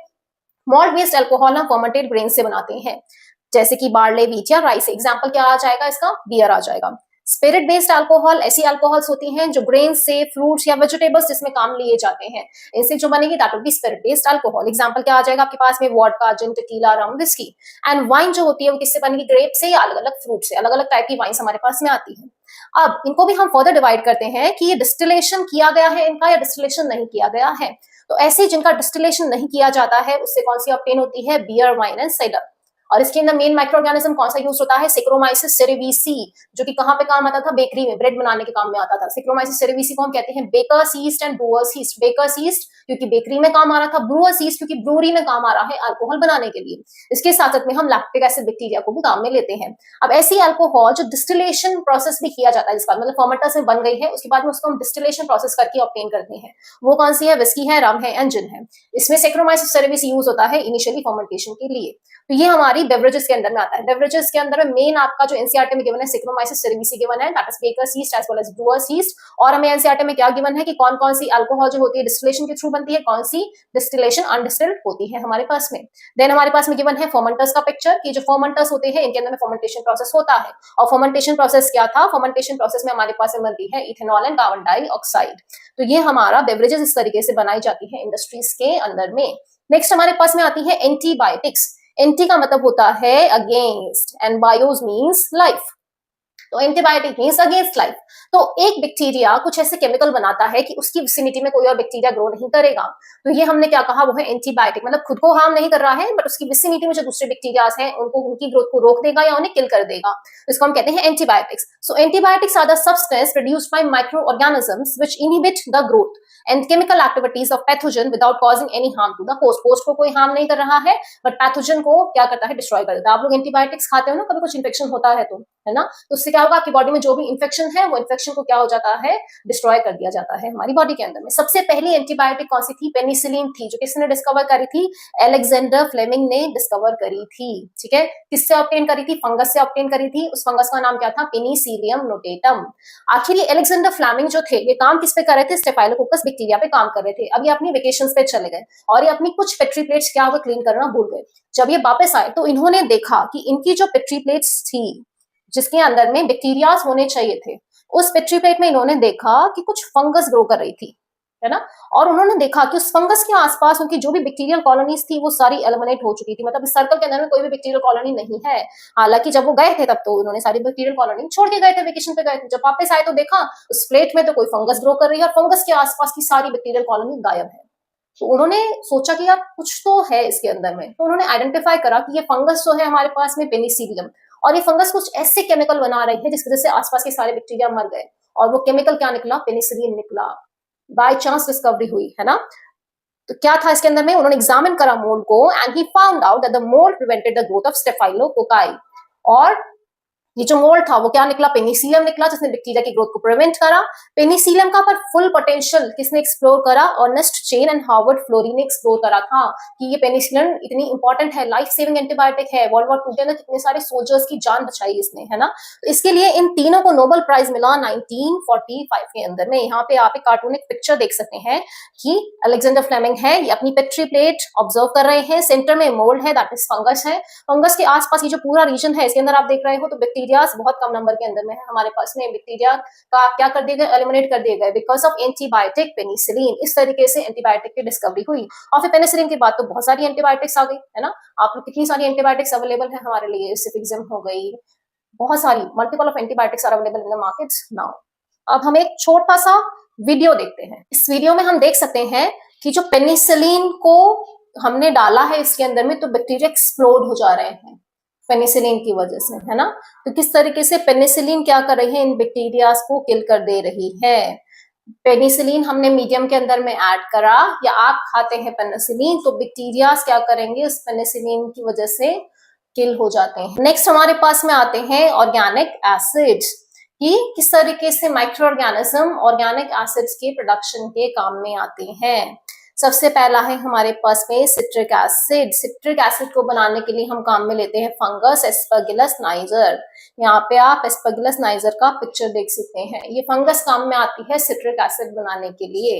मॉल्ट बेस्ड अल्कोहल हम फर्मेंटेड ग्रेन से बनाते हैं, जैसे कि बार्ले, व्हीट या राइस। एग्जांपल क्या आ जाएगा इसका, बियर आ जाएगा। स्पिरिट बेस्ड अल्कोहल ऐसी अल्कोहल्स होती हैं जो ग्रेन से, फ्रूट्स या वेजिटेबल्स जिसमें काम लिए जाते हैं, इनसे जो बनेगी that will be spirit based alcohol. Example क्या आ जाएगा आपके पास में, vodka, gin, tequila, rum, whisky. And wine जो होती है वो किससे बनेगी, ग्रेप से या अलग अलग फ्रूट से, अलग अलग टाइप की वाइन्स हमारे पास में आती है। अब इनको भी हम फर्दर डिवाइड करते हैं कि ये डिस्टिलेशन किया गया है इनका या डिस्टिलेशन नहीं किया गया है। तो ऐसे जिनका डिस्टिलेशन नहीं किया जाता है उससे कौन सी ऑब्टेन होती है, बियर, वाइन एंड साइडर। और इसके अंदर मेन माइक्रो ऑर्गेनिज्म कौन सा यूज होता है, सेक्रोमाइसिस सेरेविसी, जो कि कहां पे काम आता था, बेकरी में, ब्रेड बनाने के काम में आता था। सेक्रोमाइसिस सेरेविसी को हम कहते हैं baker's yeast and brewer's yeast. Baker's yeast क्योंकि बेकरी में काम आ रहा था, ब्रूअर्स यीस्ट क्योंकि ब्रूअरी में काम आ रहा है अल्कोहल बनाने के लिए। इसके साथ साथ में हम लैक्टिक एसिड बैक्टीरिया को भी काम में लेते हैं। अब ऐसी अल्कोहल जो डिस्टिलेशन प्रोसेस भी किया जाता है, जिसका मतलब फर्मेंटर्स में बन गई है, उसके बाद में उसको हम डिस्टिलेशन प्रोसेस करके ऑब्टेन करते हैं, वो कौन सी है, विस्की है, रम है एंड जिन है। इसमें सेक्रोमाइसिस सेरेविसी यूज होता है इनिशियली फर्मेंटेशन के लिए। तो ये हमारी बेवरेजेस के अंदर में आता है। बेवरेजेस के अंदर में मेन आपका जो एनसीईआरटी में गिवन है, सेक्रोमाइसिस सेरेविसी गिवन है, that is baker's yeast as well as brewer's yeast. और हमें एनसीईआरटी में क्या गिवन है कि कौन कौन सी अल्कोहल जो होती है डिस्टिलेशन के थ्रू बनती है, कौन सी डिस्टिलेशन अनडिस्टिल्ड होती है हमारे पास में। देन हमारे पास में गिवन है फर्मेंटर्स का पिक्चर, कि जो फर्मेंटर्स होते हैं इनके अंदर में फर्मेंटेशन प्रोसेस होता है। और फर्मेंटेशन प्रोसेस क्या था, फर्मेंटेशन प्रोसेस में हमारे पास में बनती है इथेनॉल एंड कार्बन डाइऑक्साइड। तो ये हमारा बेवरेजेस इस तरीके से बनाई जाती है इंडस्ट्रीज के अंदर में। नेक्स्ट हमारे पास में आती है एंटीबायोटिक्स। एंटी का मतलब होता है against and BIOS means life. तो एंटीबायोटिक मींस अगेंस्ट लाइफ। तो एक बैक्टीरिया कुछ ऐसे केमिकल बनाता है कि उसकी विसिनिटी में कोई और बैक्टीरिया ग्रो नहीं करेगा, तो ये हमने क्या कहा, वो है एंटीबायोटिक। मतलब खुद को हार्म नहीं कर रहा है बट उसकी विसिनिटी में जो दूसरे बैक्टीरियाज हैं उनको, उनकी ग्रोथ को रोक देगा या उन्हें किल कर देगा, तो इसको हम कहते हैं antibiotics. So antibiotics are the substance produced by micro organisms which inhibit the growth and chemical activities of pathogen without causing any harm to the host. Host को कोई हार्म नहीं कर रहा है बट पैथोजन को क्या करता है, डिस्ट्रॉय कर देता है। आप लोग एंटीबायोटिक्स खाते हो ना, कभी कुछ इन्फेक्शन होता है तो, है ना, तो उससे क्या होगा, आपकी बॉडी में जो भी इन्फेक्शन है वो इन्फेक्शन को क्या हो जाता है, डिस्ट्रॉय कर दिया जाता है हमारी बॉडी के अंदर में। सबसे पहली एंटीबायोटिक कौन सी थी, पेनिसिलिन थी, जो किसने डिस्कवर करी थी, अलेक्जेंडर फ्लेमिंग ने डिस्कवर करी थी। ठीक है, किससे ऑब्टेन करी थी, फंगस से ऑब्टेन करी थी। उस फंगस का नाम क्या था, पेनिसिलियम नोटेटम। आखिर ये अलेक्जेंडर फ्लेमिंग जो थे ये काम किस पे कर रहे थे, स्टेफाइलोकोकस बैक्टीरिया पे काम कर रहे थे। अब ये अपनी वेकेशंस पे चले गए और ये अपनी कुछ पेट्री प्लेट्स क्या होगा, क्लीन करना भूल गए। जब ये वापस आए तो इन्होंने देखा कि इनकी जो पेट्री प्लेट्स थी जिसके अंदर में बैक्टीरियाज होने चाहिए थे, उस पेट्री प्लेट में इन्होंने देखा कि कुछ फंगस ग्रो कर रही थी। है ना। और उन्होंने देखा कि उस फंगस के आसपास उनकी जो भी बैक्टीरियल कॉलोनीज थी वो सारी एलिमिनेट हो चुकी थी, मतलब इस सर्कल के अंदर में कोई भी बैक्टीरियल कॉलोनी नहीं है। हालांकि जब वो गए थे तब तो उन्होंने सारी बैक्टीरियल कॉलोनी छोड़ के गए थे, वेकेशन पे गए थे, जब वापस आए तो देखा उस प्लेट में तो कोई फंगस ग्रो कर रही है और फंगस के आसपास की सारी बैक्टीरियल कॉलोनी गायब है। तो उन्होंने सोचा कि यार कुछ तो है इसके अंदर में, तो उन्होंने आइडेंटिफाई करा कि ये फंगस जो है हमारे पास में पेनिसिलियम, और ये फंगस कुछ ऐसे केमिकल बना रही है जिसकी वजह से आसपास के सारे बैक्टीरिया मर गए, और वो केमिकल क्या निकला, पेनिसिलिन निकला। बाय चांस डिस्कवरी हुई है ना। तो क्या था इसके अंदर में, उन्होंने एग्जामिन करा मोल्ड को and he found out that the mould prevented the growth of staphylococci. और ये जो मोल्ड था वो क्या निकला, पेनिसिलियम निकला, जिसने बैक्टीरिया की ग्रोथ को प्रिवेंट करा। पेनिसिलियम का पर फुल पोटेंशियल किसने एक्सप्लोर करा, Ernest Chain and Harvard Florey ने एक्सप्लोर करा था कि ये पेनिसिलिन इतनी इंपॉर्टेंट है, लाइफ सेविंग एंटीबायोटिक है। वर्ल्ड वॉर 2 के अंदर कितने सारे सोल्जर्स की जान बचाई इसने, है ना। तो इसके लिए इन तीनों को नोबेल प्राइज मिला 1945 के अंदर में। यहाँ पे आप एक कार्टूनिक पिक्चर देख सकते हैं कि अलेक्जेंडर फ्लेमिंग है, ये अपनी पेट्री प्लेट ऑब्जर्व कर रहे हैं, सेंटर में मोल्ड है, दैट इज फंगस है। फंगस के आसपास ये जो पूरा रीजन है इसके अंदर आप देख रहे हो तो बैक्टीरिया बहुत कम नंबर के अंदर में है हमारे पास में। बैक्टीरिया का क्या कर दिए गए, एलिमिनेट कर दिए गए बिकॉज ऑफ एंटीबायोटिक पेनिसिलिन। इस तरीके से एंटीबायोटिक की डिस्कवरी हुई, और फिर पेनिसिलिन के बाद तो बहुत सारी एंटीबायोटिक्स आ गई, है ना। आप लोग कितनी सारी एंटीबायोटिक्स अवेलेबल है हमारे लिए, सिफिक्सिम हो गई, बहुत सारी multiple of antibiotics are available in the market now. अब हम एक छोटा सा वीडियो देखते हैं। इस वीडियो में हम देख सकते हैं कि जो पेनिसिलिन को हमने डाला है इसके अंदर में, तो बैक्टीरिया एक्सप्लोड हो जा रहे हैं पेनिसिलिन की वजह से, है ना। तो किस तरीके से पेनिसिलिन क्या कर रही है, इन बैक्टीरियाज को किल कर दे रही है। पेनिसिलिन हमने मीडियम के अंदर में ऐड करा, या आप खाते हैं पेनिसिलिन तो बैक्टीरियाज क्या करेंगे, उस पेनिसिलिन की वजह से किल हो जाते हैं। नेक्स्ट हमारे पास में आते हैं ऑर्गेनिक एसिड्स, कि किस तरीके से माइक्रो ऑर्गेनिज्म ऑर्गेनिक एसिड्स के प्रोडक्शन के काम में आते हैं। सबसे पहला है हमारे पास में सिट्रिक एसिड। सिट्रिक एसिड को बनाने के लिए हम काम में लेते हैं फंगस एस्परगिलस नाइजर। यहाँ पे आप एस्परगिलस नाइजर का पिक्चर देख सकते हैं, ये फंगस काम में आती है सिट्रिक एसिड बनाने के लिए।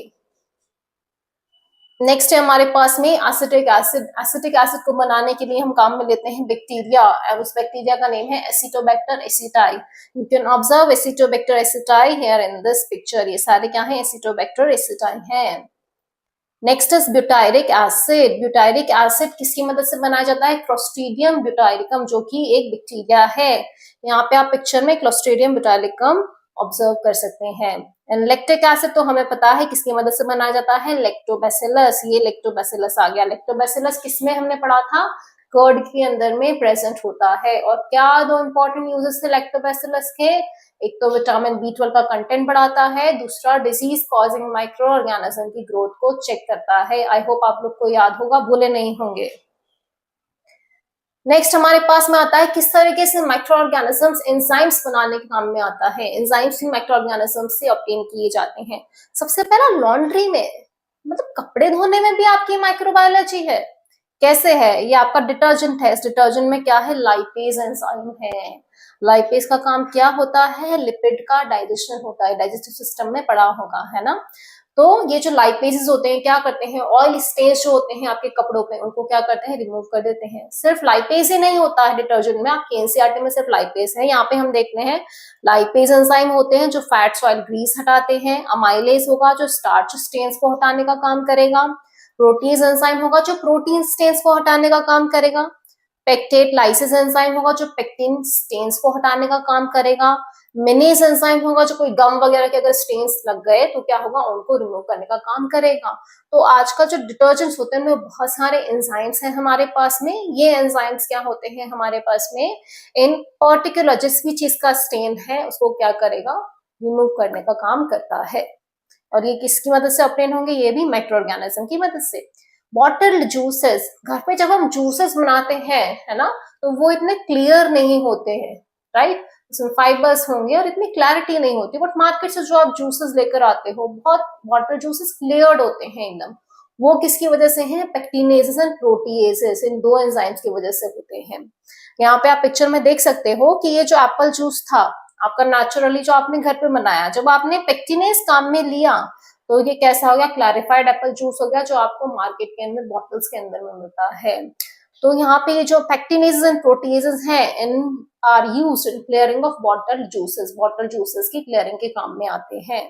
नेक्स्ट है हमारे पास में एसिटिक एसिड। एसिटिक एसिड को बनाने के लिए हम काम में लेते हैं बैक्टीरिया, और उस बैक्टीरिया का नेम है Acetobacter aceti. You can observe Acetobacter aceti here in this picture. ये सारे क्या है, एसिटोबैक्टर एसिटाई हैं। Next is butyric acid. Butyric acid किसकी मदद से बनाया जाता है, क्लोस्ट्रीडियम ब्यूटायरिकम, जो कि एक बैक्टीरिया है। यहाँ पे आप पिक्चर में क्लोस्ट्रीडियम ब्यूटायरिकम ऑब्जर्व कर सकते हैं। एंड लैक्टिक एसिड तो हमें पता है किसकी मदद से बनाया जाता है, लैक्टोबैसिलस। ये लैक्टोबैसिलस आ गया। लैक्टोबैसिलस किसमें हमने पढ़ा था, कर्ड के अंदर में प्रेजेंट होता है। और क्या दो इंपॉर्टेंट यूजेस थे लैक्टोबैसिलस के, एक तो विटामिन B12 का कंटेंट बढ़ाता है, दूसरा डिजीज कॉजिंग माइक्रो ऑर्गेनिज्म की ग्रोथ को चेक करता है। आई होप आप लोग को याद होगा, भूले नहीं होंगे। नेक्स्ट हमारे पास में आता है किस तरीके से माइक्रो ऑर्गेनिजम्स एंजाइम्स बनाने के काम में आता है। एंजाइम्स ही माइक्रो ऑर्गेनिजम्स से ऑब्टेन किए जाते हैं। सबसे पहला लॉन्ड्री में, मतलब कपड़े धोने में भी आपकी माइक्रोबायोलॉजी है। कैसे है, ये आपका डिटर्जेंट है, इस डिटर्जेंट में क्या है, लाइपेज एंजाइम है। लाइपेज का काम क्या होता है, लिपिड का डाइजेशन होता है, डाइजेस्टिव सिस्टम में पड़ा होगा, है ना। तो ये जो लाइपेजेस होते हैं क्या करते हैं, ऑयल स्टेन्स जो होते हैं आपके कपड़ों पे उनको क्या करते हैं, रिमूव कर देते हैं। सिर्फ लाइपेज ही नहीं होता है डिटर्जेंट में, आपके एनसीईआरटी में सिर्फ लाइपेज है। यहाँ पे हम देखते हैं लाइपेज एंजाइम होते हैं जो फैट्स ऑयल ग्रीस हटाते हैं। अमाइलेज होगा जो स्टार्च स्टेन्स को हटाने का काम करेगा। प्रोटीज एंजाइम होगा जो प्रोटीन स्टेन्स को हटाने का काम करेगा। पेक्टेट लाइसिस एंजाइम होगा जो पेक्टिन स्टेन्स को हटाने का काम करेगा। मिनेज एंजाइम होगा जो कोई गम वगैरह के अगर स्टेन्स लग गए तो क्या होगा, उनको रिमूव करने का काम करेगा। तो आज का जो डिटर्जेंट्स होते हैं उनमें बहुत सारे एंजाइम्स हैं हमारे पास में। ये एंजाइम्स क्या होते हैं हमारे पास में, इन पर्टिकुलर जिस भी चीज का स्टेन है उसको क्या करेगा, रिमूव करने का काम करता है। और ये किसकी मदद से ऑब्टेन होंगे, ये भी माइक्रो ऑर्गेनिज्म की मदद से। बॉटल्ड जूसेस, घर पे जब हम जूसेस बनाते हैं, है ना, तो वो इतने क्लियर नहीं होते हैं, राइट। उसमें फाइबर्स होंगे और इतनी क्लैरिटी नहीं होती। बट मार्केट से जो आप जूसेस लेकर आते हो, बहुत बॉटल जूसेस क्लियर्ड होते हैं एकदम। वो किसकी वजह से हैं, पेक्टिनेजेस एंड प्रोटीएजेस, इन दो एंजाइम्स की वजह से होते हैं। यहाँ पे आप पिक्चर में देख सकते हो कि ये जो एप्पल जूस था आपका नेचुरली जो आपने घर पे बनाया, जब आपने पेक्टिनेज काम में लिया तो ये कैसा हो गया, क्लैरिफाइड एप्पल जूस हो गया, जो आपको मार्केट के अंदर बॉटल्स के अंदर में मिलता है। तो यहाँ पे ये जो पेक्टिनेजेस एंड प्रोटीएजेस हैं इन are used in clearing of bottle juices की क्लियरिंग के काम में आते हैं।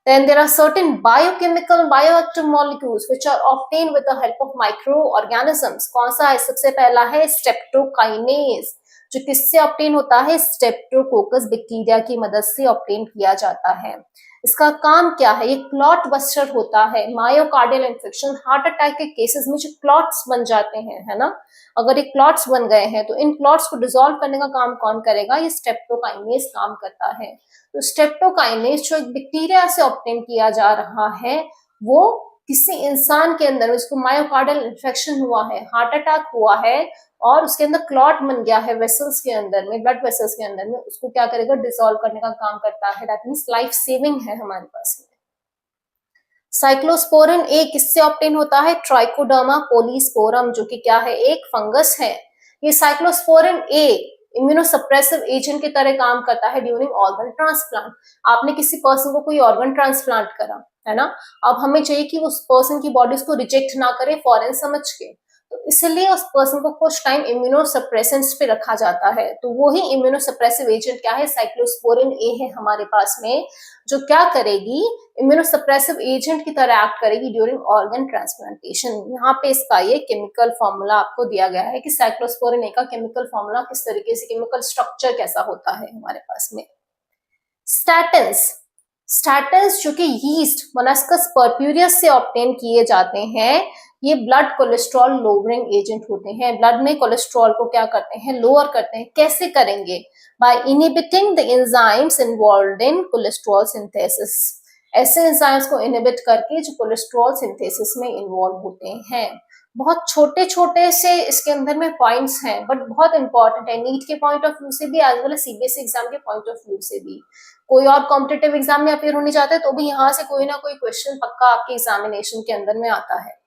Then there are certain biochemical bioactive molecules which are obtained with the help of microorganisms. कौन सा है? सबसे पहला है स्ट्रेप्टोकाइनेज, जो किससे ऑब्टेन होता है? स्ट्रेप्टोकोकस बैक्टीरिया की मदद से ऑब्टेन किया जाता है। इसका काम क्या है? ये क्लॉट बस्टर होता है। मायोकार्डियल इन्फेक्शन, हार्ट अटैक के केसेस में जो क्लॉट्स बन जाते हैं, है ना, अगर ये क्लॉट्स बन गए हैं तो इन क्लॉट्स को डिसॉल्व करने का काम कौन करेगा? ये स्ट्रेप्टोकाइनेज काम करता है। तो स्ट्रेप्टोकाइनेज जो एक बैक्टीरिया से ऑब्टेन किया जा रहा है, वो किसी इंसान के अंदर उसको मायोकार्डियल इन्फेक्शन हुआ है, हार्ट अटैक हुआ है और उसके अंदर क्लॉट बन गया है वेसल्स के अंदर में, ब्लड वेसल्स के अंदर में, उसको क्या करेगा? डिसॉल्व करने का काम करता है। दैट मींस लाइफ सेविंग है हमारे पास में। साइक्लोस्पोरिन ए किससे ऑब्टेन होता है? ट्राइकोडर्मा पोलीस्पोरम, जो कि क्या है? एक फंगस है। ये साइक्लोस्पोरिन ए इम्यूनोसप्रेसिव एजेंट की तरह काम करता है ड्यूरिंग ऑर्गन ट्रांसप्लांट। आपने किसी पर्सन को कोई ऑर्गन ट्रांसप्लांट करा, है ना, अब हमें चाहिए कि उस पर्सन की बॉडी उसको रिजेक्ट ना करे फॉरेन समझ के, तो इसलिए उस पर्सन को कुछ टाइम इम्यूनोसप्रेसेंट्स पे रखा जाता है। तो वो ही इम्यूनोसप्रेसिव एजेंट क्या है? साइक्लोस्पोरिन ए है हमारे पास में, जो क्या करेगी? इम्यूनोसप्रेसिव एजेंट की तरह एक्ट करेगी ड्यूरिंग ऑर्गन ट्रांसप्लांटेशन। यहाँ पे इसका ये केमिकल फॉर्मूला आपको दिया गया है कि साइक्लोस्पोरिन ए का केमिकल फॉर्मूला किस तरीके से, केमिकल स्ट्रक्चर कैसा होता है हमारे पास में। स्टैटिन्स, स्टैटिन्स जो कि यीस्ट मोनास्कस पर्प्यूरियस से ऑब्टेन किए जाते हैं, ये ब्लड कोलेस्ट्रॉल लोअरिंग एजेंट होते हैं। ब्लड में कोलेस्ट्रॉल को क्या करते हैं? लोअर करते हैं। कैसे करेंगे? By inhibiting the enzymes involved in cholesterol synthesis. ऐसे एंजाइम्स को इनहिबिट करके जो कोलेस्ट्रॉल सिंथेसिस में इन्वॉल्व होते हैं। बहुत छोटे छोटे से इसके अंदर में पॉइंट्स हैं, बट बहुत इंपॉर्टेंट है नीट के पॉइंट ऑफ व्यू से भी, as well as CBSE exam के पॉइंट ऑफ व्यू से भी। कोई और कॉम्पिटिटिव एग्जाम में अपेयर होने जाता है तो भी यहाँ से कोई ना कोई क्वेश्चन पक्का आपके एग्जामिनेशन के अंदर में आता है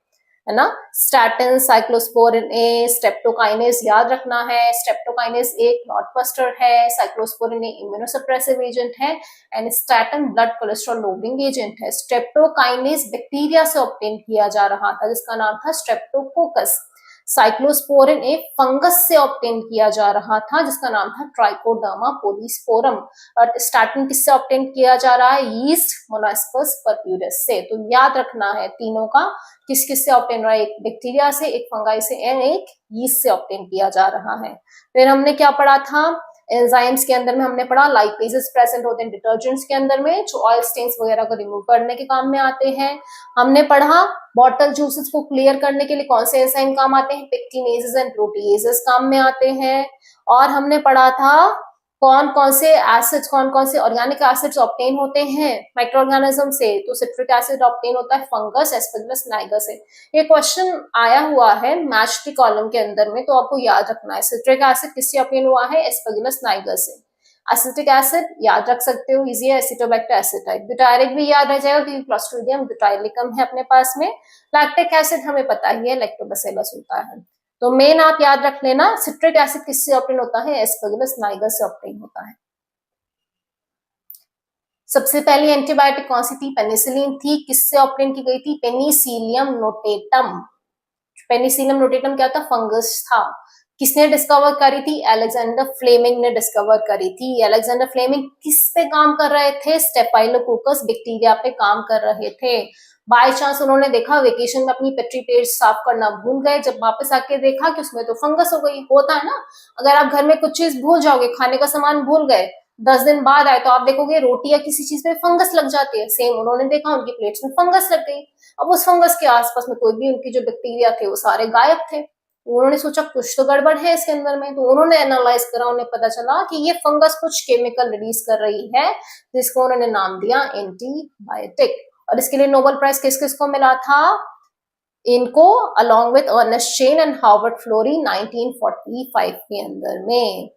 ना। स्टैटिन, साइक्लोस्पोरिन ए, स्ट्रेप्टोकाइनेज याद रखना है। स्ट्रेप्टोकाइनेज ए क्लॉट बस्टर है, साइक्लोस्पोरिन ए इम्यूनोसप्रेसिव एजेंट है and statin blood cholesterol lowering agent है। स्ट्रेप्टोकाइनेज बैक्टीरिया से ऑब्टेन किया जा रहा था जिसका नाम था स्ट्रेप्टोकोकस। साइक्लोस्पोरिन एक फंगस से ऑब्टेन किया जा रहा था जिसका नाम था ट्राइकोडर्मा पोलीस्पोरम। और स्टार्टिंग किससे ऑब्टेन किया जा रहा है? यीस्ट मोनास्कस पर्प्यूरियस से। तो याद रखना है तीनों का, किस किस से ऑब्टेन रहा है? एक बैक्टीरिया से, एक फंगाई से एंड एक यीस्ट से ऑब्टेन किया जा रहा है। फिर हमने क्या पढ़ा था? एंजाइम्स के अंदर में हमने पढ़ा लाइपेजेस प्रेजेंट होते हैं डिटर्जेंट्स के अंदर में जो ऑयल स्टेन्स वगैरह को रिमूव करने के काम में आते हैं। हमने पढ़ा बॉटल जूसेस को क्लियर करने के लिए कौन से एंजाइम काम आते हैं? पेक्टिनेजेस एंड प्रोटीएजेस काम में आते हैं। और हमने पढ़ा था कौन कौन से एसिड्स, कौन कौन से ऑर्गेनिक एसिड्स ऑब्टेन होते हैं माइक्रो ऑर्गेनिज्म से। तो सिट्रिक एसिड ऑब्टेन होता है फंगस, एस्परजिलस नाइगर से। ये क्वेश्चन आया हुआ है मैच के कॉलम के अंदर में, तो आपको याद रखना है सिट्रिक एसिड किससे ऑब्टेन हुआ है? एस्परजिलस नाइगर से। एसिटिक एसिड याद रख सकते हो, इजी है, एसिटोबैक्टर एसिटाइट। ब्यूटायरिक भी याद रह जाएगा क्योंकि क्लोस्ट्रीडियम ब्यूटाइलिकम है अपने पास में। लैक्टिक एसिड हमें पता ही है, लैक्टोबैसिलस होता है। तो मेन आप याद रख लेना सिट्रिक एसिड किससे ऑब्टेन होता है? एस्परजिलस नाइगर से ऑब्टेन होता है। सबसे पहली एंटीबायोटिक कौन सी थी? पेनिसिलिन थी। किससे ऑब्टेन की गई थी? Penicillium notatum. पेनिसिलियम नोटेटम क्या था? फंगस था। किसने डिस्कवर करी थी? अलेक्जेंडर फ्लेमिंग ने डिस्कवर करी थी। अलेक्जेंडर फ्लेमिंग किस पे काम कर रहे थे? स्टेफाइलोकोकस बैक्टीरिया पे काम कर रहे थे। बाय चांस उन्होंने देखा वेकेशन में अपनी पेट्री पेज साफ करना भूल गए, जब वापस आके देखा कि उसमें तो फंगस हो गई। होता है ना, अगर आप घर में कुछ चीज भूल जाओगे, खाने का सामान भूल गए, 10 दिन बाद आए तो आप देखोगे रोटी या किसी चीज में फंगस लग जाती है। सेम उन्होंने देखा उनकी प्लेट्स में फंगस लग गई। अब उस फंगस के आसपास में कोई भी उनकी जो बैक्टीरिया थे वो सारे गायब थे। उन्होंने सोचा कुछ तो गड़बड़ है इसके अंदर में, तो उन्होंने एनालाइज करा, उन्हें पता चला कि ये फंगस कुछ केमिकल रिलीज कर रही है जिसको उन्होंने नाम दिया एंटीबायोटिक। और इसके लिए नोबेल प्राइज किस किस को मिला था? इनको along with Ernest Chain and Harvard Florey 1945 के अंदर में।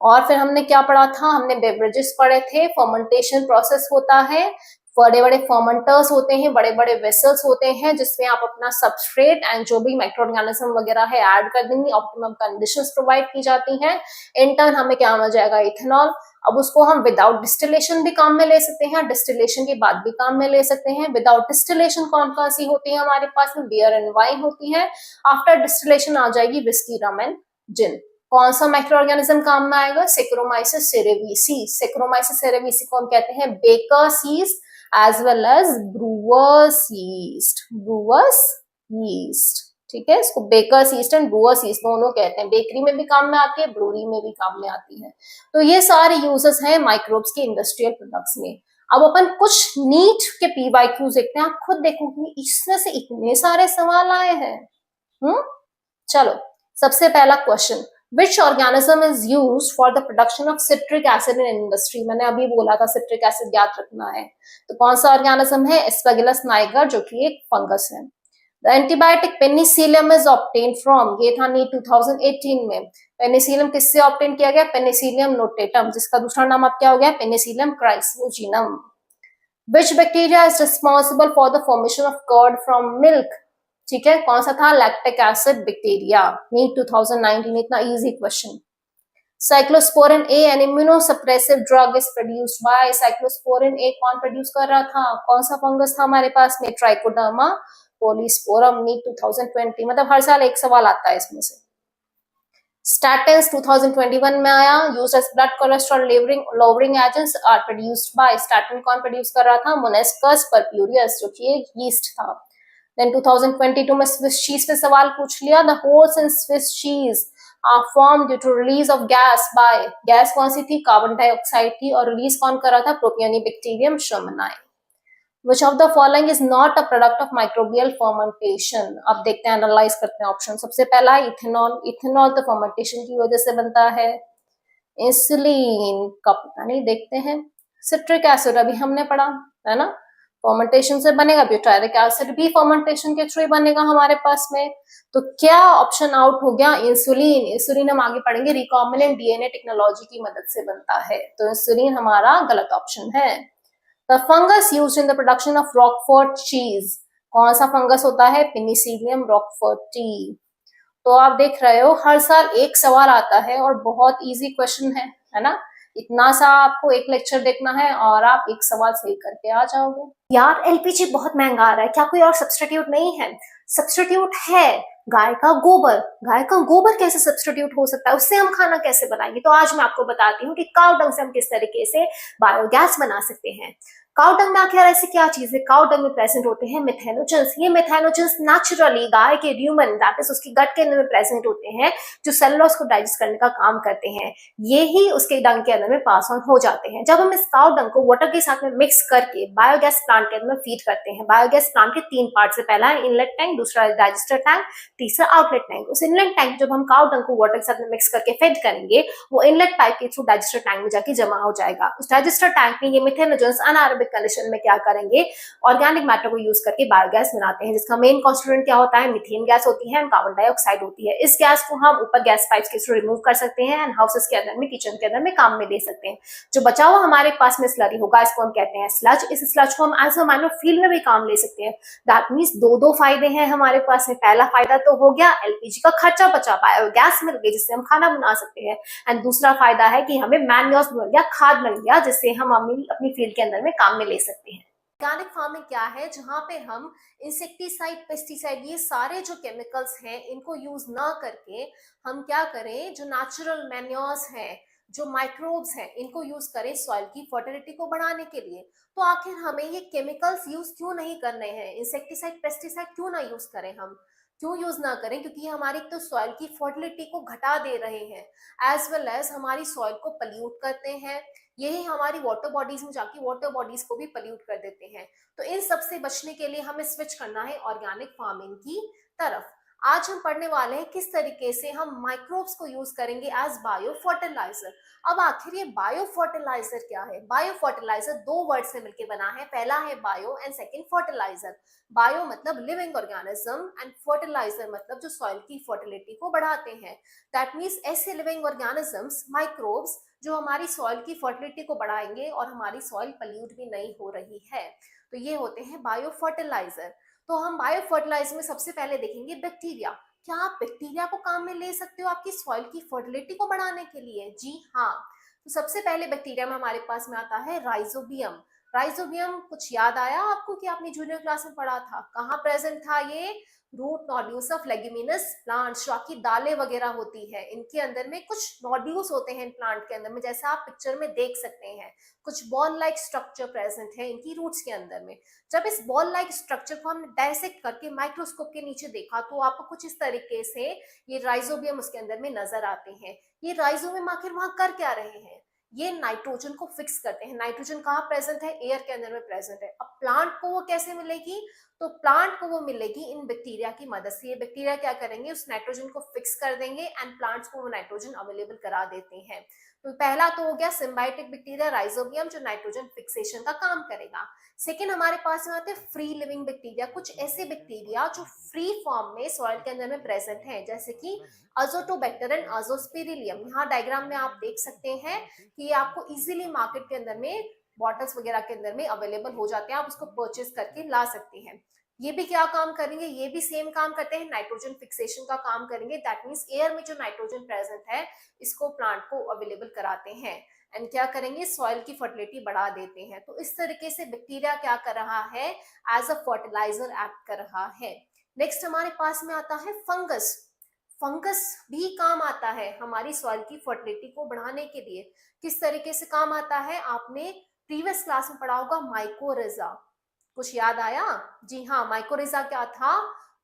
और फिर हमने क्या पढ़ा था? हमने बेवरेजेस पढ़े थे। फर्मेंटेशन प्रोसेस होता है, बड़े बड़े फर्मेंटर्स होते हैं, बड़े बड़े वेसल्स होते हैं जिसमें आप अपना सबस्ट्रेट एंड जो भी माइक्रो ऑर्गेनिज्म वगैरह है ऐड कर देंगे। ऑप्टिमम कंडीशंस प्रोवाइड की जाती हैं। इन टर्न हमें क्या मिल जाएगा? इथेनॉल। अब उसको हम विदाउट डिस्टिलेशन भी काम में ले सकते हैं, डिस्टिलेशन के बाद भी काम में ले सकते हैं। विदाउट डिस्टिलेशन कौन कौन सी होती है हमारे पास में? बियर एंड वाइन होती है। आफ्टर डिस्टिलेशन आ जाएगी विस्की, रम एंड जिन। कौन सा माइक्रो ऑर्गेनिज्म काम में आएगा? Saccharomyces cerevisiae. सेक्रोमाइसिस सेरेविसी को हम कहते हैं baker's yeast as well as brewers yeast, brewers yeast, ठीक है। इसको baker's yeast and brewer's yeast दोनों कहते हैं, बेकरी में भी काम में आती है, ब्रूरी में भी काम में आती है। तो ये सारे यूजेस हैं माइक्रोब्स के इंडस्ट्रियल प्रोडक्ट्स में। अब अपन कुछ नीट के पीवाईक्यूज देखते हैं, आप खुद देखो कि इसमें से इतने सारे सवाल आए हैं। चलो, सबसे पहला question, Which organism is used for the production of citric acid in industry? मैंने अभी बोला था सिट्रिक एसिड याद रखना है, तो कौन सा ऑर्गेनिज्म है? एस्पेगुलस नाइगर, जो कि एक फंगस है। The antibiotic penicillium is obtained from, ये था नीट 2018 में। पेनिसिलियम किससे ऑब्टेन किया गया? पेनिसिलियम नोटेटम, जिसका दूसरा नाम अब क्या हो गया? Penicillium क्राइसोजिनम। Which bacteria is responsible for the formation of curd from milk? ठीक है, कौन सा था? लैक्टिक एसिड बैक्टीरिया, नीट 2019, इतना easy question. Cyclosporin A an immunosuppressive drug is produced by, cyclosporin A कौन प्रोड्यूस कर रहा था? कौन सा फंगस था हमारे पास में? ट्राइकोडर्मा पोलिस्पोरम, नीट 2020, मतलब हर साल एक सवाल आता है इसमें से। स्टैटिन्स 2021 में आया, used as blood cholesterol lowering agents are produced by, statin कौन प्रोड्यूस कर रहा था? मोनेस्कस परप्यूरियस, जो कि एक यीस्ट था। Then 2022 में स्विस चीज पे सवाल पूछ लिया, the holes in Swiss cheese are formed due to release of gas by, gas कौन सी थी? कार्बन डाइऑक्साइड थी, और रिलीज कौन कर रहा था? Propionibacterium शर्मनाई। Which of the following is not a product of microbial fermentation? अब देखते हैं, एनालाइज करते हैं ऑप्शन। सबसे पहला इथेनॉल, इथेनॉल तो फर्मेंटेशन की वजह से बनता है। इंसुलिन का पता नहीं, देखते हैं। सिट्रिक एसिड अभी हमने पढ़ा है ना, फर्मेंटेशन से बनेगा। ब्यूटारिक एसिड भी फर्मेंटेशन के थ्रू बनेगा हमारे पास में। तो क्या ऑप्शन आउट हो गया? इंसुलिन। इंसुलिन हम आगे पढ़ेंगे, रिकॉम्बिनेंट डीएनए टेक्नोलॉजी की मदद से बनता है, तो इंसुलिन हमारा गलत ऑप्शन है। The fungus used in the production of Roquefort cheese, कौन सा फंगस होता है? Penicillium roqueforti. तो आप देख रहे हो, हर साल एक सवाल आता है और बहुत इजी क्वेश्चन है ना। इतना सा आपको एक लेक्चर देखना है और आप एक सवाल सही करके आ जाओगे। यार एलपीजी बहुत महंगा आ रहा है, क्या कोई और सब्स्टिट्यूट नहीं है? सब्स्टिट्यूट है, गाय का गोबर। गाय का गोबर कैसे सब्स्टिट्यूट हो सकता है? उससे हम खाना कैसे बनाएंगे? तो आज मैं आपको बताती हूँ कि काउ डंग से हम किस तरीके से बायोगैस बना सकते हैं। काउ डंग में आखिर ऐसी क्या चीज है? काउ डंग में प्रेजेंट होते हैं मिथेनोजेंस। ये मिथेनोजेंस नेचुरली गाय के र्यूमन, दैट इज उसकी गट के अंदर में प्रेजेंट होते हैं, जो सेलुलोज को डाइजेस्ट करने का काम करते हैं। ये ही उसके डंग के अंदर में पास ऑन हो जाते हैं। जब हम इस काउ डंग को वाटर के साथ में मिक्स करके बायोगैस प्लांट के अंदर में फीड करते हैं। बायोगैस प्लांट के तीन पार्ट से, पहला है इनलेट टैंक, दूसरा है डाइजेस्टर टैंक, तीसरा आउटलेट टैंक। उस इनलेट टैंक जब हम काउ डंग को वाटर के साथ में मिक्स करके फीड करेंगे, वो इनलेट पाइप के थ्रू डाइजेस्टर टैंक में जाके जमा हो जाएगा। उस डाइजेस्टर टैंक में ये मिथेनोजेंस अनारोबिक कंडीशन में क्या करेंगे? ऑर्गेनिक मैटर को यूज करके बायोगैस बनाते हैं, जिसका मेन कॉन्स्टिट्यूएंट क्या होता है? मीथेन गैस होती है एंड कार्बन डाइऑक्साइड होती है। इस गैस को हम ऊपर गैस पाइप्स के थ्रू रिमूव कर सकते हैं एंड हाउसेस के अंदर में, किचन के अंदर में काम में ले सकते हैं। जो बचा हुआ हमारे पास में स्लरी होगा, इसको हम कहते हैं स्लज। इस स्लज को हम एज अ माइनर फील्ड में भी काम ले सकते हैं। दैट मीन्स दो फायदे हैं हमारे पास में। पहला फायदा तो हो गया एलपीजी का खर्चा बचा, बायोगैस मिल गई जिससे हम खाना बना सकते हैं। एंड दूसरा फायदा है कि हमें मैन्योर्स मिल गया, खाद मिल गया, जिससे हम अपनी फील्ड के अंदर में काम में ले सकते हैं। ऑर्गेनिक फार्मिंग क्या है? जहां पे हम इंसेक्टिसाइड, पेस्टिसाइड, ये सारे जो केमिकल्स हैं, इनको यूज ना करके हम क्या करें? जो नेचुरल मैन्योर्स हैं, जो माइक्रोब्स हैं, इनको यूज करें सॉइल की फर्टिलिटी को बढ़ाने के लिए। तो आखिर हमें ये केमिकल्स यूज क्यों नहीं करने हैं? इंसेक्टिसाइड, पेस्टिसाइड क्यों ना यूज करें? हम क्यों यूज ना करें? क्योंकि ये हमारी तो सॉइल की फर्टिलिटी को घटा दे रहे हैं, एज वेल एज हमारी सॉइल को पल्यूट करते हैं। यही हमारी वाटर बॉडीज में जाके वाटर बॉडीज को भी पल्यूट कर देते हैं। तो इन सब से बचने के लिए हमें स्विच करना है ऑर्गेनिक फार्मिंग की तरफ। आज हम पढ़ने वाले हैं किस तरीके से हम माइक्रोब्स को यूज करेंगे एज बायो फर्टिलाइजर। अब आखिर ये बायो फर्टिलाइजर क्या है? बायो फर्टिलाइजर दो वर्ड से मिलकर बना है, पहला है bio and second fertiliser. Bio मतलब लिविंग ऑर्गेनिज्म एंड फर्टिलाइजर मतलब जो सॉइल की फर्टिलिटी को बढ़ाते हैं। दैट मीन्स ऐसे लिविंग ऑर्गेनिजम्स, माइक्रोब्स, जो हमारी सॉइल की फर्टिलिटी को बढ़ाएंगे और हमारी सॉइल पल्यूट भी नहीं हो रही है। तो ये होते हैं बायो फर्टिलाइजर। तो हम बायो फर्टिलाइजर में सबसे पहले देखेंगे बैक्टीरिया। क्या आप बैक्टीरिया को काम में ले सकते हो आपकी सॉइल की फर्टिलिटी को बढ़ाने के लिए? जी हाँ। तो सबसे पहले बैक्टीरिया में हमारे पास में आता है राइजोबियम। राइजोबियम कुछ याद आया आपको कि आपने जूनियर क्लास में पढ़ा था? कहाँ प्रेजेंट था ये? Root nodules of leguminous plants, जो आपकी दालें वगैरह होती है, इनके अंदर में कुछ नोड्यूल्स होते हैं इन प्लांट के अंदर में, जैसा आप पिक्चर में देख सकते हैं। कुछ बॉल लाइक स्ट्रक्चर प्रेजेंट है इनकी रूट्स के अंदर में। जब इस बॉल लाइक स्ट्रक्चर को हमने डायसेक्ट करके माइक्रोस्कोप के नीचे देखा तो आपको कुछ इस तरीके से ये राइजोबियम उसके अंदर में नजर आते हैं। ये राइजोबियम आखिर वहां कर क्या रहे हैं? ये नाइट्रोजन को फिक्स करते हैं। नाइट्रोजन कहाँ प्रेजेंट है? एयर के अंदर में प्रेजेंट है। अब प्लांट को वो कैसे मिलेगी? तो प्लांट को वो मिलेगी इन बैक्टीरिया की मदद से। ये बैक्टीरिया क्या करेंगे? उस नाइट्रोजन को फिक्स कर देंगे एंड प्लांट्स को वो नाइट्रोजन अवेलेबल करा देते हैं। तो पहला तो हो गया सिम्बायोटिक बैक्टीरिया राइजोबियम, जो नाइट्रोजन फिक्सेशन का काम करेगा। सेकेंड हमारे पास में आते हैं फ्री लिविंग बैक्टीरिया, कुछ ऐसे बैक्टीरिया जो फ्री फॉर्म में सॉइल के अंदर में प्रेजेंट है, जैसे कि अजोटोबैक्टर एंड अजोस्पिरिलियम। यहाँ डायग्राम में आप देख सकते हैं कि ये आपको इजीली मार्केट के अंदर में बॉटल्स वगैरह के अंदर में अवेलेबल हो जाते हैं, आप उसको परचेज करके ला सकते हैं। ये भी क्या काम करेंगे? ये भी सेम काम करते हैं, नाइट्रोजन फिक्सेशन का काम करेंगे। दैट मीन्स एयर में जो नाइट्रोजन प्रेजेंट है इसको प्लांट को अवेलेबल कराते हैं एंड क्या करेंगे? सॉइल की फर्टिलिटी बढ़ा देते हैं। तो इस तरीके से बैक्टीरिया क्या कर रहा है? एज अ फर्टिलाइजर एक्ट कर रहा है। नेक्स्ट हमारे पास में आता है फंगस। फंगस भी काम आता है हमारी सॉइल की फर्टिलिटी को बढ़ाने के लिए। किस तरीके से काम आता है? आपने प्रीवियस क्लास में पढ़ा होगा माइकोरिजा, कुछ याद आया? जी हाँ, माइकोरिजा क्या था?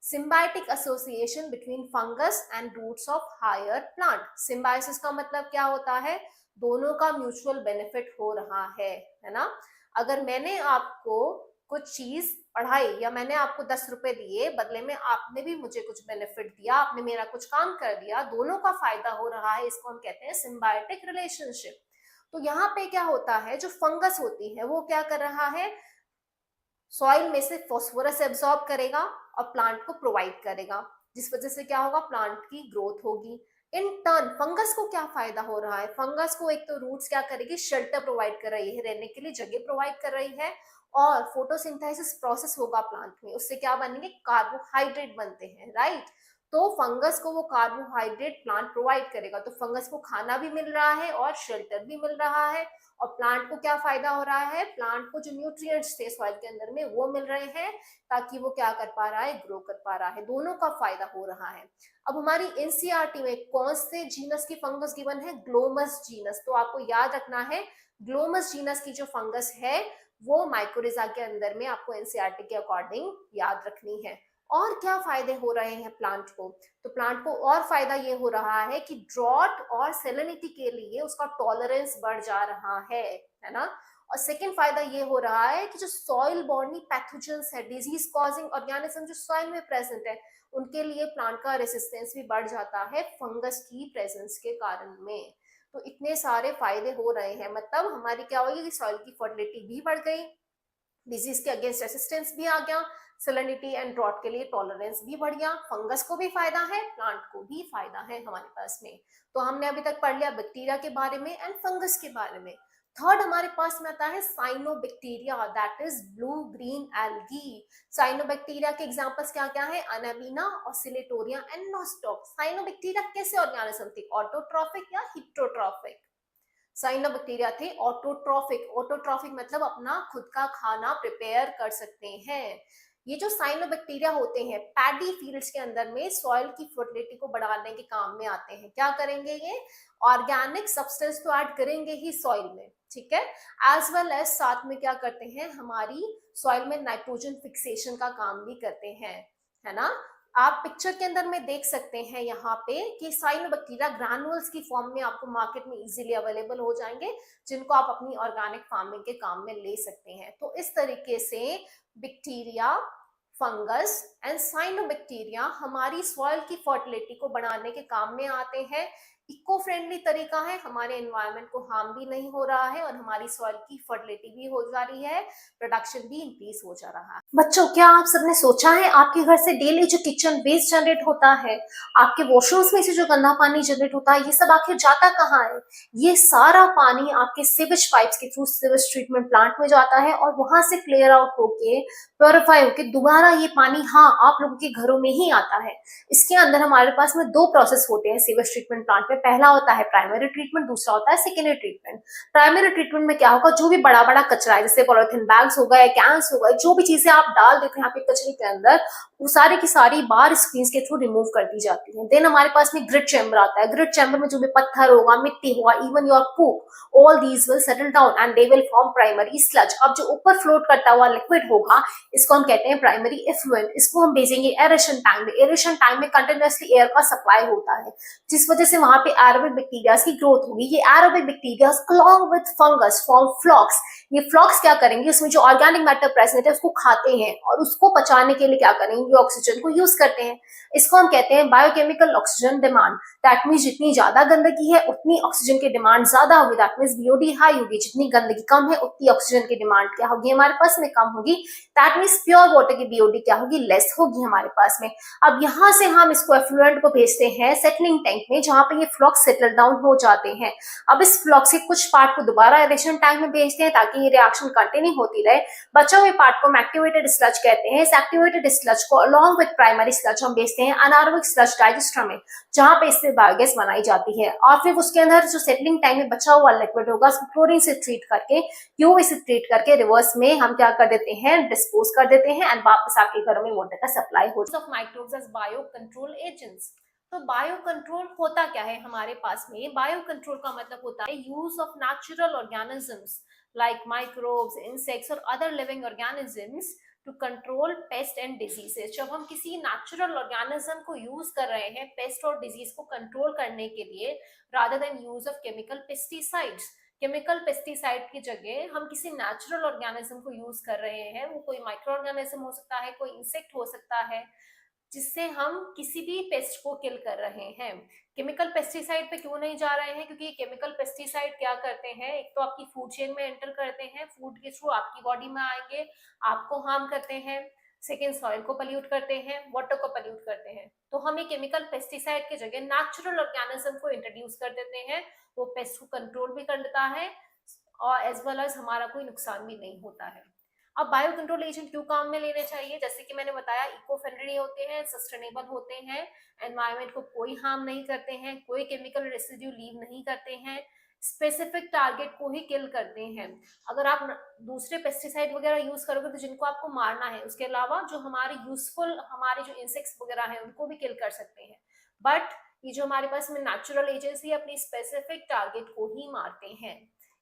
Symbiotic association between fungus and roots of higher plant. Symbiosis का मतलब क्या होता है? दोनों का म्यूचुअल बेनिफिट हो रहा है ना? अगर मैंने आपको कुछ चीज पढ़ाई या मैंने आपको 10 रुपए दिए, बदले में आपने भी मुझे कुछ बेनिफिट दिया, आपने मेरा कुछ काम कर दिया, दोनों का फायदा हो रहा है, इसको हम कहते हैं सिम्बायोटिक रिलेशनशिप। तो यहाँ पे क्या होता है? जो फंगस होती है वो क्या कर रहा है? सॉइल में से फॉस्फोरस एब्सॉर्ब करेगा और प्लांट को प्रोवाइड करेगा, जिस वजह से क्या होगा? प्लांट की ग्रोथ होगी। इन टर्न फंगस को क्या फायदा हो रहा है? फंगस को एक तो रूट्स क्या करेगी? शेल्टर प्रोवाइड कर रही है, रहने के लिए जगह प्रोवाइड कर रही है, और फोटोसिंथेसिस प्रोसेस होगा प्लांट में, उससे क्या बनेंगे? कार्बोहाइड्रेट बनते हैं, राइट? तो फंगस को वो कार्बोहाइड्रेट प्लांट प्रोवाइड करेगा, तो फंगस को खाना भी मिल रहा है और शेल्टर भी मिल रहा है। और प्लांट को क्या फायदा हो रहा है? प्लांट को जो न्यूट्रिएंट्स थे सॉइल के अंदर में वो मिल रहे हैं, ताकि वो क्या कर पा रहा है? ग्रो कर पा रहा है। दोनों का फायदा हो रहा है। अब हमारी एनसीईआरटी में कौन से जीनस की फंगस गिवन है? Glomus genus. तो आपको याद रखना है, ग्लोमस जीनस की जो फंगस है वो माइकोरिजा के अंदर में आपको एनसीईआरटी के अकॉर्डिंग याद रखनी है। और क्या फायदे हो रहे हैं प्लांट को? तो प्लांट को और फायदा ये हो रहा है कि ड्रॉट और सेलेनिटी के लिए उसका टॉलरेंस बढ़ जा रहा है ना? और सेकेंड फायदा ये हो रहा है कि जो सॉइल बॉर्नी पैथोजेंस है, डिजीज कॉजिंग ऑर्गेनिज्म जो सॉइल में प्रेजेंट है, उनके लिए प्लांट का रेसिस्टेंस भी बढ़ जाता है फंगस की प्रेजेंस के कारण में। तो इतने सारे फायदे हो रहे हैं, मतलब हमारी क्या होगी कि सॉइल की फर्टिलिटी भी बढ़ गई, डिजीज के अगेंस्ट रेसिस्टेंस भी आ गया, सैलिनिटी एंड ड्रॉट के लिए टॉलरेंस भी बढ़ गया। फंगस को भी फायदा है, प्लांट को भी फायदा है हमारे पास में। तो हमने अभी तक पढ़ लिया बैक्टीरिया के बारे में एंड फंगस के बारे में। थर्ड हमारे पास में आता है cyanobacteria, that is blue green algae. Cyanobacteria के एग्जांपल्स क्या क्या है? अनाबीना, ऑसिलेटोरिया एंड नोस्टॉक। साइनोबैक्टीरिया कैसे ऑर्गेनिज्म थे? ऑटोट्रॉफिक या हिप्टोट्रॉफिक? साइनोबैक्टीरिया थे ऑटोट्रॉफिक। ऑटोट्रॉफिक मतलब अपना खुद का खाना प्रिपेयर कर सकते हैं। ये जो साइनोबैक्टीरिया होते हैं पैडी फील्ड्स के अंदर में सॉइल की फर्टिलिटी को बढ़ाने के काम में आते हैं। क्या करेंगे? ये ऑर्गेनिक सब्सटेंस तो ऐड करेंगे ही सॉइल में, ठीक है, एज वेल एज साथ में क्या करते हैं? हमारी सॉइल में नाइट्रोजन फिक्सेशन का काम भी करते हैं, है ना? आप पिक्चर के अंदर में देख सकते हैं यहाँ पे कि साइनोबैक्टीरिया ग्रैन्युल्स की फॉर्म में आपको मार्केट में इजीली अवेलेबल हो जाएंगे, जिनको आप अपनी ऑर्गेनिक फार्मिंग के काम में ले सकते हैं। तो इस तरीके से बैक्टीरिया, फंगस एंड साइनोबैक्टीरिया हमारी सॉइल की फर्टिलिटी को बढ़ाने के काम में आते हैं। इको फ्रेंडली तरीका है, हमारे एनवायरनमेंट को हार्म भी नहीं हो रहा है और हमारी सॉइल की फर्टिलिटी भी हो जा रही है, प्रोडक्शन भी इंक्रीज हो जा रहा है। बच्चों, क्या आप सबने सोचा है आपके घर से डेली जो किचन वेस्ट जनरेट होता है, आपके वॉशरूम्स में से जो गंदा पानी जनरेट होता है, ये सब आखिर जाता कहाँ है? ये सारा पानी आपके सीवेज पाइप्स के थ्रू सीवेज ट्रीटमेंट प्लांट में जाता है और वहां से क्लियर आउट होके, प्योरीफाई होके दोबारा ये पानी आप लोगों के घरों में ही आता है। इसके अंदर हमारे पास में दो प्रोसेस होते हैं सीवेज ट्रीटमेंट प्लांट में। पहला होता है प्राइमरी ट्रीटमेंट, दूसरा होता है सेकेंडरी ट्रीटमेंट। प्राइमरी ट्रीटमेंट में क्या होगा, जो भी बड़ा बड़ा कचरा है जैसे पॉलिथीन बैग्स हो गए, कैंस हो गए, जो भी चीजें आप डाल देते हैं यहाँ पे कचरे के अंदर, वो सारी की सारी बाहर स्क्रीन के थ्रू रिमूव कर दी जाती है। देन हमारे पास में ग्रिड चैम्बर आता है। ग्रिड चैम्बर में जो भी पत्थर होगा, मिट्टी होगा, even your poop, all these will settle down and they will form primary sludge. अब जो ऊपर फ्लोट करता हुआ लिक्विड होगा, इसको हम कहते हैं प्राइमरी इफ्लुएंट। इसको हम भेजेंगे एरेशन टैंक में। एरेशन टैंक में कंटिन्यूअसली एयर का सप्लाई होता है, जिस वजह से वहां पे एरोबिक बैक्टीरिया की ग्रोथ होगी। ये aerobic bacteria along with fungus form flocs. ये फ्लॉक्स क्या करेंगे, उसमें जो ऑर्गेनिक मैटर प्रेजेंट है उसको खाते हैं और उसको पचाने के लिए क्या करेंगे, ऑक्सीजन को यूज करते हैं। इसको हम कहते हैं biochemical oxygen demand. That means जितनी ज्यादा गंदगी है उतनी ऑक्सीजन की डिमांड ज्यादा होगी। दैट मीन्स बीओडी हाई होगी। जितनी गंदगी कम है उतनी ऑक्सीजन की डिमांड क्या होगी, हमारे पास में कम होगी। दैट मीन्स प्योर वाटर की बीओडी क्या होगी, लेस होगी हमारे पास में। अब यहाँ से हम इसको एफ्लुएंट को भेजते हैं सेटलिंग टैंक में, जहां पे ये फ्लॉक्स सेटल डाउन हो जाते हैं। अब इस फ्लॉक्स के कुछ पार्ट को दोबारा एरेशन टैंक में भेजते हैं ताकि ये रिएक्शन कंटिन्यू होती रहे। बचा हुए पार्ट को हम एक्टिवेटेड स्लज कहते हैं। इस एक्टिवेटेड स्लज को अलोंग विद प्राइमरी स्लज हम भेजते हैं अनारोबिक स्लज डाइजेस्टर में, जहां पे इससे बायोगैस बनाई जाती है। और फिर उसके अंदर जो सेटलिंग टैंक में बचा हुआ लिक्विड होगा उसको क्लोरीन से ट्रीट करके, यूवी से ट्रीट करके रिवर्स में हम क्या कर देते हैं, डिस्पोज कर देते हैं एंड वापस आपके घरों में वाटर का सप्लाई हो जाता है। Microbes as bio control agents. तो बायो कंट्रोल होता क्या है हमारे पास में, बायो कंट्रोल का मतलब होता है use of natural organisms like microbes, insects और other living organisms to control pest and diseases. जब हम किसी नेचुरल ऑर्गेनिज्म को यूज कर रहे हैं पेस्ट और डिजीज को कंट्रोल करने के लिए, rather than use of chemical pesticides. Chemical pesticide की जगह हम किसी नेचुरल ऑर्गेनिज्म को यूज कर रहे हैं। वो कोई माइक्रो ऑर्गेनिज्म हो सकता है, कोई इंसेक्ट हो सकता है, जिससे हम किसी भी पेस्ट को किल कर रहे हैं। केमिकल पेस्टिसाइड पे क्यों नहीं जा रहे हैं, क्योंकि केमिकल पेस्टिसाइड क्या करते हैं, एक तो आपकी फूड चेन में एंटर करते हैं, फूड के थ्रू आपकी बॉडी में आएंगे, आपको हार्म करते हैं। सेकेंड, सॉइल को पल्यूट करते हैं, वाटर को पल्यूट करते हैं। तो हम एक केमिकल पेस्टिसाइड की जगह नेचुरल ऑर्गेनिज्म को इंट्रोड्यूस कर देते हैं। वो पेस्ट को कंट्रोल भी कर देता है और एज वेल एज हमारा कोई नुकसान भी नहीं होता है। अब बायो कंट्रोल एजेंट क्यों काम में लेने चाहिए, जैसे कि मैंने बताया इको फ्रेंडली होते हैं, सस्टेनेबल होते हैं, एनवायरनमेंट को कोई हार्म नहीं करते हैं, कोई केमिकल रेसिड्यू लीव नहीं करते हैं, स्पेसिफिक टारगेट को ही किल करते हैं। अगर आप दूसरे पेस्टिसाइड वगैरह यूज करोगे तो जिनको आपको मारना है, उसके अलावा जो हमारे यूजफुल हमारे जो इंसेक्ट्स वगैरह हैं उनको भी किल कर सकते हैं। बट ये जो हमारे पास में नेचुरल एजेंट्स अपनी स्पेसिफिक टारगेट को ही मारते हैं।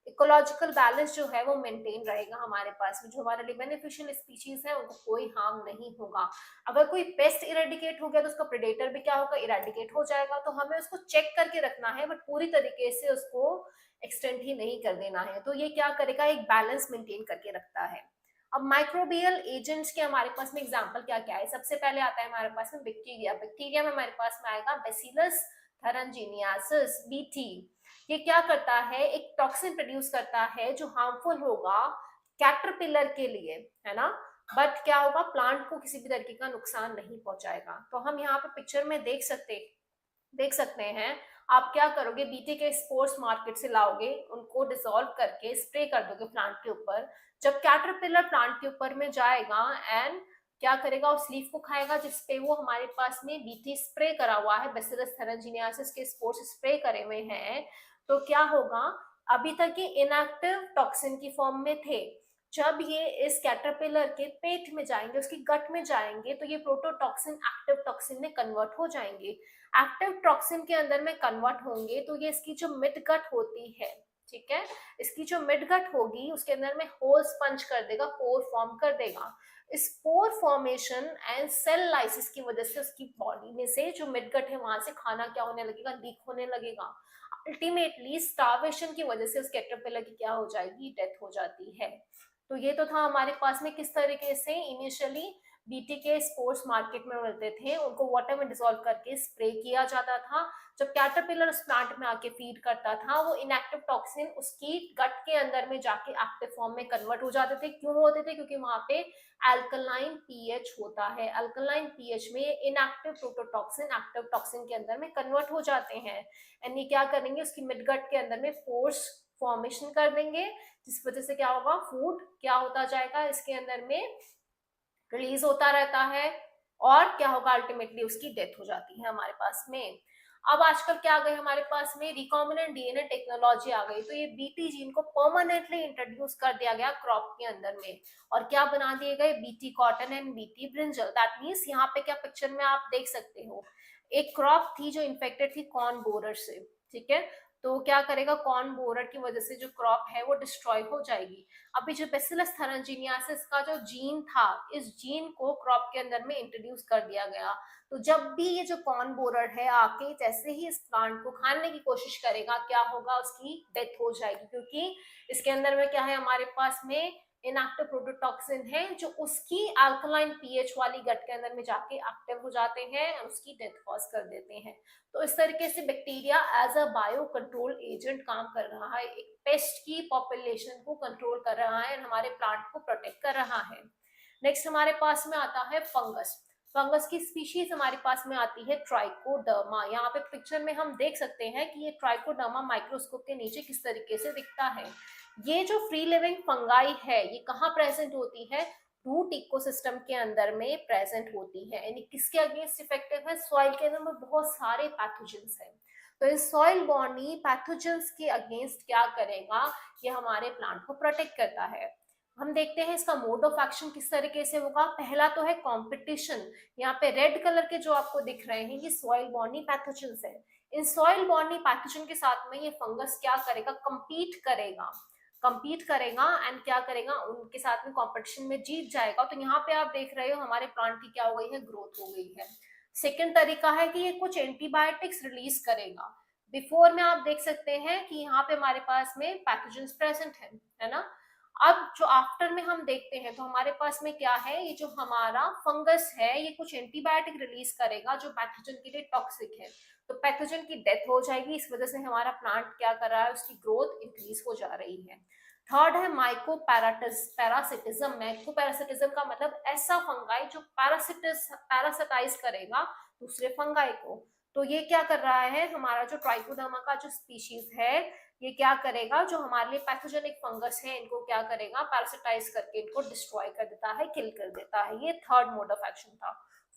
इकोलॉजिकल बैलेंस जो है वो मेंटेन रहेगा हमारे पास में। जो हमारे लिए बेनिफिशियल स्पीशीज है उनको कोई हार्म नहीं होगा। अगर कोई पेस्ट इरेडिकेट हो गया तो उसका प्रेडेटर भी क्या होगा, इरेडिकेट हो जाएगा। तो हमें उसको चेक करके रखना है, बट पूरी तरीके से उसको एक्सटेंड ही नहीं कर देना है। तो ये क्या करेगा, एक बैलेंस मेंटेन करके रखता है। अब माइक्रोबियल एजेंट्स के हमारे पास में एग्जाम्पल क्या क्या है, सबसे पहले आता है हमारे पास में बैक्टीरिया। बैक्टीरिया में हमारे पास में आएगा बैसिलस थरंजीनियासिस बीटी। ये क्या करता है, एक टॉक्सिन प्रोड्यूस करता है जो हार्मफुल होगा कैटरपिलर के लिए, है ना, बट क्या होगा, प्लांट को किसी भी तरीके का नुकसान नहीं पहुंचाएगा। तो हम यहाँ पे पिक्चर में देख सकते हैं। आप क्या करोगे, बीटी के स्पोर्स मार्केट से लाओगे, उनको डिसॉल्व करके स्प्रे कर दोगे प्लांट के ऊपर। जब कैटरपिलर प्लांट के ऊपर में जाएगा एंड क्या करेगा, उस लीफ को खाएगा जिसपे वो हमारे पास में बीटी स्प्रे करा हुआ है, बैसिलस थरंजीनियासिस के स्पोर्स स्प्रे करे हुए हैं। तो क्या होगा, अभी तक ये इनएक्टिव टॉक्सिन की फॉर्म में थे। जब ये इस कैटरपिलर के पेट में जाएंगे, उसकी गट में जाएंगे, तो ये प्रोटोटॉक्सिन एक्टिव टॉक्सिन में कन्वर्ट हो जाएंगे। एक्टिव टॉक्सिन के अंदर में कन्वर्ट होंगे तो ये इसकी जो मिड गट होती है, ठीक है, इसकी जो मिड गट होगी उसके अंदर में होल्स पंच कर देगा, पोर फॉर्म कर देगा। इस पोर फॉर्मेशन एंड सेल लाइसिस की वजह से उसकी बॉडी में से जो मिड गट है वहां से खाना क्या होने लगेगा, लीक होने लगेगा। अल्टीमेटली स्टार्वेशन की वजह से उस कैटरपिलर की क्या हो जाएगी, डेथ हो जाती है। तो ये तो था हमारे पास में किस तरीके से इनिशियली बीटी के स्पोर्स मार्केट में मिलते थे, उनको वाटर में डिसॉल्व करके स्प्रे किया जाता था। जब कैटरपिलर उस प्लांट में आके फीड करता था, वो इनएक्टिव टॉक्सिन उसकी गट के अंदर में जाके एक्टिव फॉर्म में कन्वर्ट हो जाते थे। क्यों होते थे, क्योंकि वहां पे अल्कलाइन पीएच होता है। अल्कलाइन पीएच में इनएक्टिव प्रोटोटॉक्सिन एक्टिव टॉक्सिन के अंदर में कन्वर्ट हो जाते हैं। एंड ये क्या करेंगे, उसकी मिडगट के अंदर में पोर्स फॉर्मेशन कर देंगे, जिस वजह से क्या होगा, फूड क्या होता जाएगा, इसके अंदर में रिलीज होता रहता है और क्या होगा, अल्टीमेटली उसकी डेथ हो जाती है हमारे पास में। अब आजकल क्या आ गई हमारे पास में, रिकॉम्बिनेंट डीएनए टेक्नोलॉजी आ गई, तो ये बीटी जीन को परमानेंटली इंट्रोड्यूस कर दिया गया क्रॉप के अंदर में, और क्या बना दिए गए, BT cotton and BT brinjal. That means यहाँ पे क्या पिक्चर में आप देख सकते हो, एक क्रॉप थी जो इन्फेक्टेड थी कॉर्न बोरर से, ठीक है। तो क्या करेगा, कॉर्न बोरर की वजह से जो क्रॉप है वो डिस्ट्रॉय हो जाएगी। अभी जो बेसिलस थैलेंजीनियासिस का जो जीन था, इस जीन को क्रॉप के अंदर में इंट्रोड्यूस कर दिया गया। तो जब भी ये जो कॉर्न बोरर है आके जैसे ही इस प्लांट को खाने की कोशिश करेगा, क्या होगा, उसकी डेथ हो जाएगी, क्योंकि इसके अंदर में क्या है हमारे पास में इनएक्टिव प्रोटोटॉक्सिन है, जो उसकी अल्कलाइन पीएच वाली गट के अंदर में जाके एक्टिव हो जाते हैं और उसकी डेथ कॉज कर देते हैं। तो इस तरीके से bacteria as a bio control agent काम कर रहा है, एक पेस्ट की पॉपुलेशन को कंट्रोल कर रहा है और हमारे प्लांट को प्रोटेक्ट कर रहा है। नेक्स्ट हमारे पास में आता है फंगस। फंगस की स्पीशीज हमारे पास में आती है ट्राइकोडर्मा। यहाँ पे पिक्चर में हम देख सकते हैं कि ये ट्राइकोडर्मा माइक्रोस्कोप के नीचे किस तरीके से दिखता है। ये जो फ्री लिविंग फंगाई है, ये कहाँ प्रेजेंट होती है, रूट इकोसिस्टम के अंदर में प्रेजेंट होती है। यानी किसके अगेंस्ट इफेक्टिव है, सॉइल के अंदर में बहुत सारे पैथोजेंस हैं, तो इन सॉइल बॉर्नी पैथोजेंस के अगेंस्ट क्या करेगा, ये हमारे प्लांट को प्रोटेक्ट करता है। हम देखते हैं इसका मोड ऑफ एक्शन किस तरीके से होगा। पहला तो है कंपटीशन। यहाँ पे रेड कलर के जो आपको दिख रहे हैं ये सॉइल बॉर्नी पैथोजेंस है। इन सॉइल बॉर्नी पैथोजन के साथ में ये फंगस क्या करेगा, कंपीट करेगा एंड क्या करेगा, उनके साथ में कंपटीशन में जीत जाएगा। तो यहाँ पे आप देख रहे हो हमारे प्लांट की क्या हो गई है, ग्रोथ हो गई है। सेकेंड तरीका है कि ये कुछ एंटीबायोटिक्स रिलीज करेगा। बिफोर में आप देख सकते हैं कि यहाँ पे हमारे पास में पैथोजेंस प्रेजेंट है ना। अब जो आफ्टर में हम देखते हैं तो हमारे पास में क्या है, ये जो हमारा फंगस है ये कुछ एंटीबायोटिक रिलीज करेगा जो पैथोजन के लिए टॉक्सिक है। तो पैथोजन की डेथ हो जाएगी, इस वजह से हमारा प्लांट क्या कर रहा है, उसकी ग्रोथ इंक्रीज हो जा रही है। थर्ड है माइकोपैरासिटिज्म। माइकोपैरासिटिज्म का मतलब ऐसा फंगाई जो पैरासिटाइज करेगा दूसरे फंगाई को। तो ये क्या कर रहा है, हमारा जो ट्राइकोडर्मा का जो स्पीशीज है ये क्या करेगा, जो हमारे लिए पैथोजेनिक फंगस है इनको क्या करेगा, पैरासिटाइज करके इनको डिस्ट्रॉय कर देता है, किल कर देता है। ये थर्ड मोड ऑफ एक्शन था।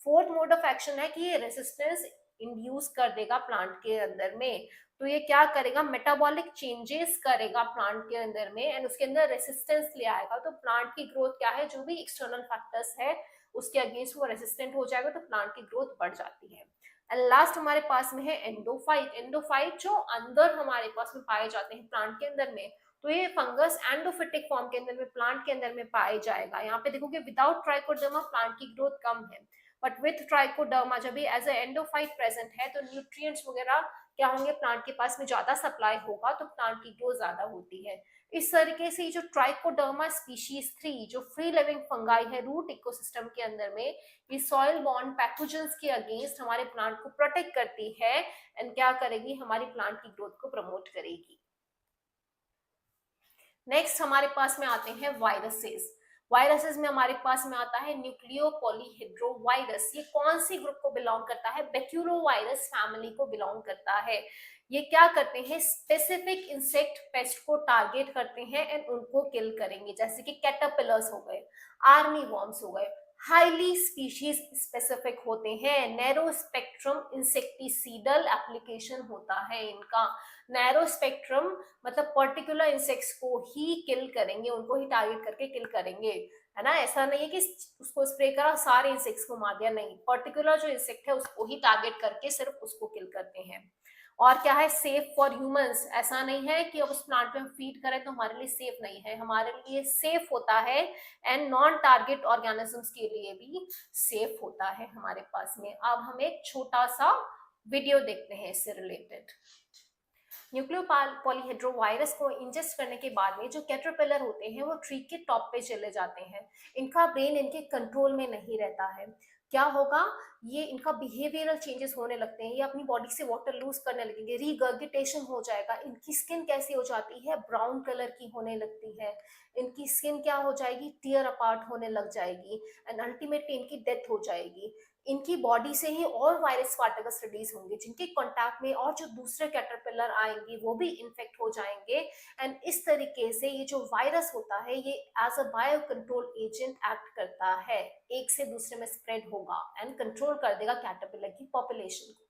फोर्थ मोड ऑफ एक्शन है कि ये रेसिस्टेंस इंड्यूस कर देगा प्लांट के अंदर में। तो ये क्या करेगा, मेटाबॉलिक चेंजेस करेगा प्लांट के अंदर में एंड उसके अंदर रेसिस्टेंस ले आएगा। तो प्लांट की ग्रोथ क्या है, जो भी एक्सटर्नल फैक्टर्स है उसके अगेंस्ट वो रेसिस्टेंट हो जाएगा, तो प्लांट की ग्रोथ बढ़ जाती है। एंड लास्ट हमारे पास में है एंडोफाइट। एंडोफाइट जो अंदर हमारे पास में पाए जाते हैं प्लांट के अंदर में। तो ये फंगस एंडोफिटिक फॉर्म के अंदर में प्लांट के अंदर में पाए जाएगा। यहाँ पे देखोगे विदाउट ट्राइकोडर्मा प्लांट की ग्रोथ कम है, बट विथ ट्राइकोडर्मा जब भी एज ए एंडोफाइट प्रेजेंट है तो न्यूट्रिएंट्स वगैरह क्या होंगे, प्लांट के पास में ज्यादा सप्लाई होगा, तो प्लांट की ग्रोथ ज्यादा होती है। इस तरीके से जो ट्राइकोडर्मा स्पीशीज 3 जो फ्री लिविंग फंगाई है रूट इकोसिस्टम के अंदर में, ये सॉइल बॉर्न पैथोजेंस के अगेंस्ट हमारे प्लांट को प्रोटेक्ट करती है एंड क्या करेगी, हमारी प्लांट की ग्रोथ को प्रमोट करेगी। नेक्स्ट हमारे पास में आते हैं वायरसेस। वायरसेस में हमारे पास में आता है न्यूक्लियो पॉलीहेड्रोवायरस। ये कौन सी ग्रुप को बिलोंग करता है, बैक्यूलोवायरस फैमिली को बिलोंग करता है। ये क्या करते हैं, स्पेसिफिक इंसेक्ट पेस्ट को टारगेट करते हैं एंड उनको किल करेंगे, जैसे कि कैटरपिलर्स हो गए, आर्मी वॉर्म्स हो गए। हाईली स्पीशीज स्पेसिफिक होते हैं, नैरो स्पेक्ट्रम इंसेक्टिसीडल एप्लीकेशन होता है इनका। नैरो स्पेक्ट्रम मतलब पर्टिकुलर इंसेक्ट्स को ही किल करेंगे, उनको ही टारगेट करके किल करेंगे, है ना। ऐसा नहीं है कि उसको स्प्रे करा सारे इंसेक्ट्स को मार दिया, नहीं, पर्टिकुलर जो इंसेक्ट है उसको ही टारगेट करके सिर्फ उसको किल करते हैं। और क्या है, सेफ फॉर ह्यूमंस। ऐसा नहीं है कि अब उस प्लांट में हम फीड करें तो हमारे लिए सेफ नहीं है, हमारे लिए सेफ होता है एंड नॉन टारगेट ऑर्गेनिजम्स के लिए भी सेफ होता है हमारे पास में। अब हम एक छोटा सा वीडियो देखते हैं इससे रिलेटेड। न्यूक्लियो पॉलीहेड्रोवायरस को इंजेस्ट करने के बाद में जो कैटरपिलर होते हैं वो ट्री के टॉप पे चले जाते हैं। इनका ब्रेन इनके कंट्रोल में नहीं रहता है। क्या होगा, ये इनका बिहेवियरल चेंजेस होने लगते हैं, ये अपनी बॉडी से वाटर लूज करने लगेंगे, रीगर्गिटेशन हो जाएगा। इनकी स्किन कैसी हो जाती है, ब्राउन कलर की होने लगती है। इनकी स्किन क्या हो जाएगी, टीयर अपार्ट होने लग जाएगी एंड अल्टीमेटली इनकी डेथ हो जाएगी। इनकी बॉडी से ही और वायरस पार्टिकल्स रिलीज होंगे जिनके कांटेक्ट में और जो दूसरे कैटरपिलर आएंगे वो भी इन्फेक्ट हो जाएंगे एंड इस तरीके से ये जो वायरस होता है ये as a bio control agent act करता है, एक से दूसरे में स्प्रेड होगा एंड कंट्रोल कर देगा कैटरपिलर की पॉपुलेशन को।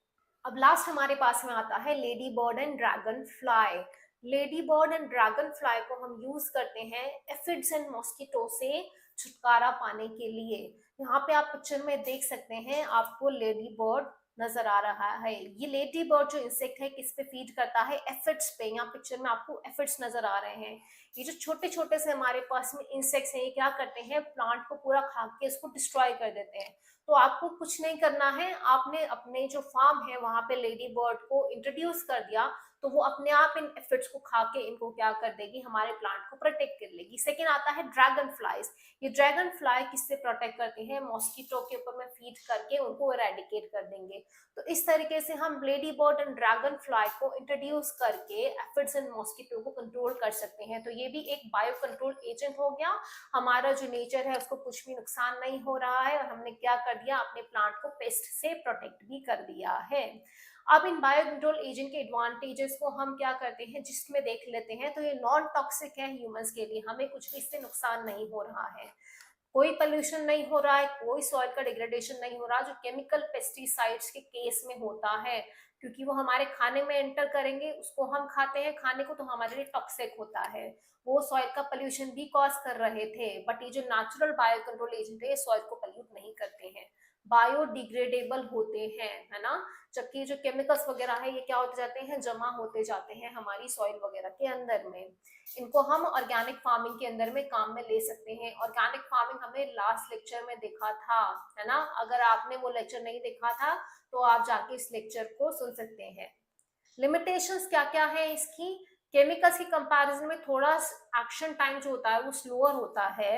अब लास्ट हमारे पास में आता है lady bird and dragon fly. Lady bird and dragon fly को हम यूज करते हैं एफिड्स एंड मॉस्किटो से छुटकारा पाने के लिए। यहाँ पे आप पिक्चर में देख सकते हैं, आपको लेडी बर्ड नजर आ रहा है। ये लेडी बर्ड जो इंसेक्ट है किस पे फीड करता है, एफिड्स पे। यहाँ पिक्चर में आपको एफिड्स नजर आ रहे हैं। ये जो छोटे छोटे से हमारे पास में इंसेक्ट्स हैं, ये क्या करते हैं, प्लांट को पूरा खा के इसको डिस्ट्रॉय कर देते हैं। तो आपको कुछ नहीं करना है, आपने अपने जो फार्म है वहां पे लेडी बर्ड को इंट्रोड्यूस कर दिया, तो वो अपने आप इन एफिड्स को खा के इनको क्या कर देगी, हमारे प्लांट को प्रोटेक्ट कर लेगी। सेकेंड आता है ड्रैगन फ्लाइज। ये ड्रैगन फ्लाई किससे प्रोटेक्ट करते हैं, मॉस्किटो के ऊपर में फीड करके उनको एरेडिकेट कर देंगे। तो इस तरीके से हम lady bird and dragon fly को इंट्रोड्यूस करके एफिड्स एंड मॉस्किटो को कंट्रोल कर सकते हैं। तो ये भी एक बायो कंट्रोल एजेंट हो गया। हमारा जो नेचर है उसको कुछ भी नुकसान नहीं हो रहा है, और हमने क्या कर दिया, अपने प्लांट को पेस्ट से प्रोटेक्ट भी कर दिया है। अब इन बायो कंट्रोल एजेंट के एडवांटेजेस को हम क्या करते हैं, जिसमें देख लेते हैं। तो ये नॉन टॉक्सिक है ह्यूमंस के लिए, हमें कुछ भी इससे नुकसान नहीं हो रहा है, कोई पोल्यूशन नहीं हो रहा है, कोई सॉइल का डिग्रेडेशन नहीं हो रहा, जो केमिकल पेस्टिसाइड्स के केस में होता है, क्योंकि वो हमारे खाने में एंटर करेंगे, उसको हम खाते हैं खाने को, तो हमारे लिए टॉक्सिक होता है। वो सॉइल का पोल्यूशन भी कॉज कर रहे थे, बट ये जो नेचुरल बायो कंट्रोल एजेंट है, सॉइल को पोल्यूट नहीं करते हैं, बायोडिग्रेडेबल होते हैं, है ना। जबकि जो केमिकल्स वगैरह है, ये क्या होते जाते हैं, जमा होते जाते हैं हमारी सॉइल वगैरह के अंदर में। इनको हम ऑर्गेनिक फार्मिंग के अंदर में काम में ले सकते हैं। ऑर्गेनिक फार्मिंग हमने लास्ट लेक्चर में देखा था, है ना। अगर आपने वो लेक्चर नहीं देखा था तो आप जाके इस लेक्चर को सुन सकते हैं। लिमिटेशंस क्या क्या है इसकी, केमिकल्स की कंपैरिजन में थोड़ा एक्शन टाइम जो होता है वो स्लोअर होता है।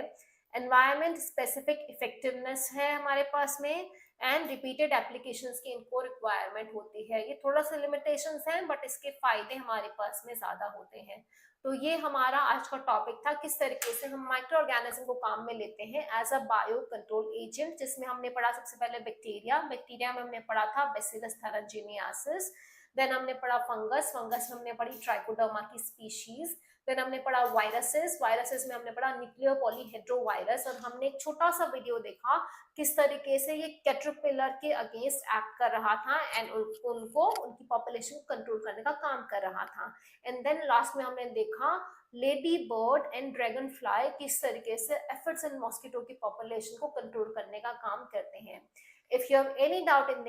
एनवायरमेंट स्पेसिफिक इफेक्टिवनेस है हमारे पास में, एंड रिपीटेड एप्लीकेशंस की इनको रिक्वायरमेंट होती है। ये थोड़ा सा लिमिटेशंस हैं, बट इसके फायदे हमारे पास में ज्यादा होते हैं। तो ये हमारा आज का टॉपिक था, किस तरीके से हम माइक्रो ऑर्गेनिज्म को काम में लेते हैं as a bio control agent, जिसमें हमने पढ़ा सबसे पहले बैक्टीरिया। बैक्टीरिया में हमने पढ़ा था बैसिलस थैलेजीनियासिस। देन हमने पढ़ा फंगस, फंगस में हमने पढ़ी ट्राइकोडर्मा की स्पीशीज। देन हमने पढ़ा वायरसेस, वायरसेस में हमने पढ़ा न्यूक्लियो पॉलीहेड्रोवायरस, और हमने एक छोटा सा वीडियो देखा किस तरीके से ये कैटरपिलर के अगेंस्ट एक्ट कर रहा था एंड उनको उनकी पॉपुलेशन को कंट्रोल करने का काम कर रहा था। एंड देन लास्ट में हमने देखा lady bird and dragon fly किस तरीके से एफिड्स एंड मॉस्किटो की पॉपुलेशन को कंट्रोल करने का काम करते हैं। If you have any doubt in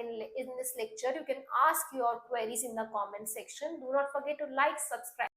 this lecture, you can ask your queries in the comment section. Do not forget to like, subscribe.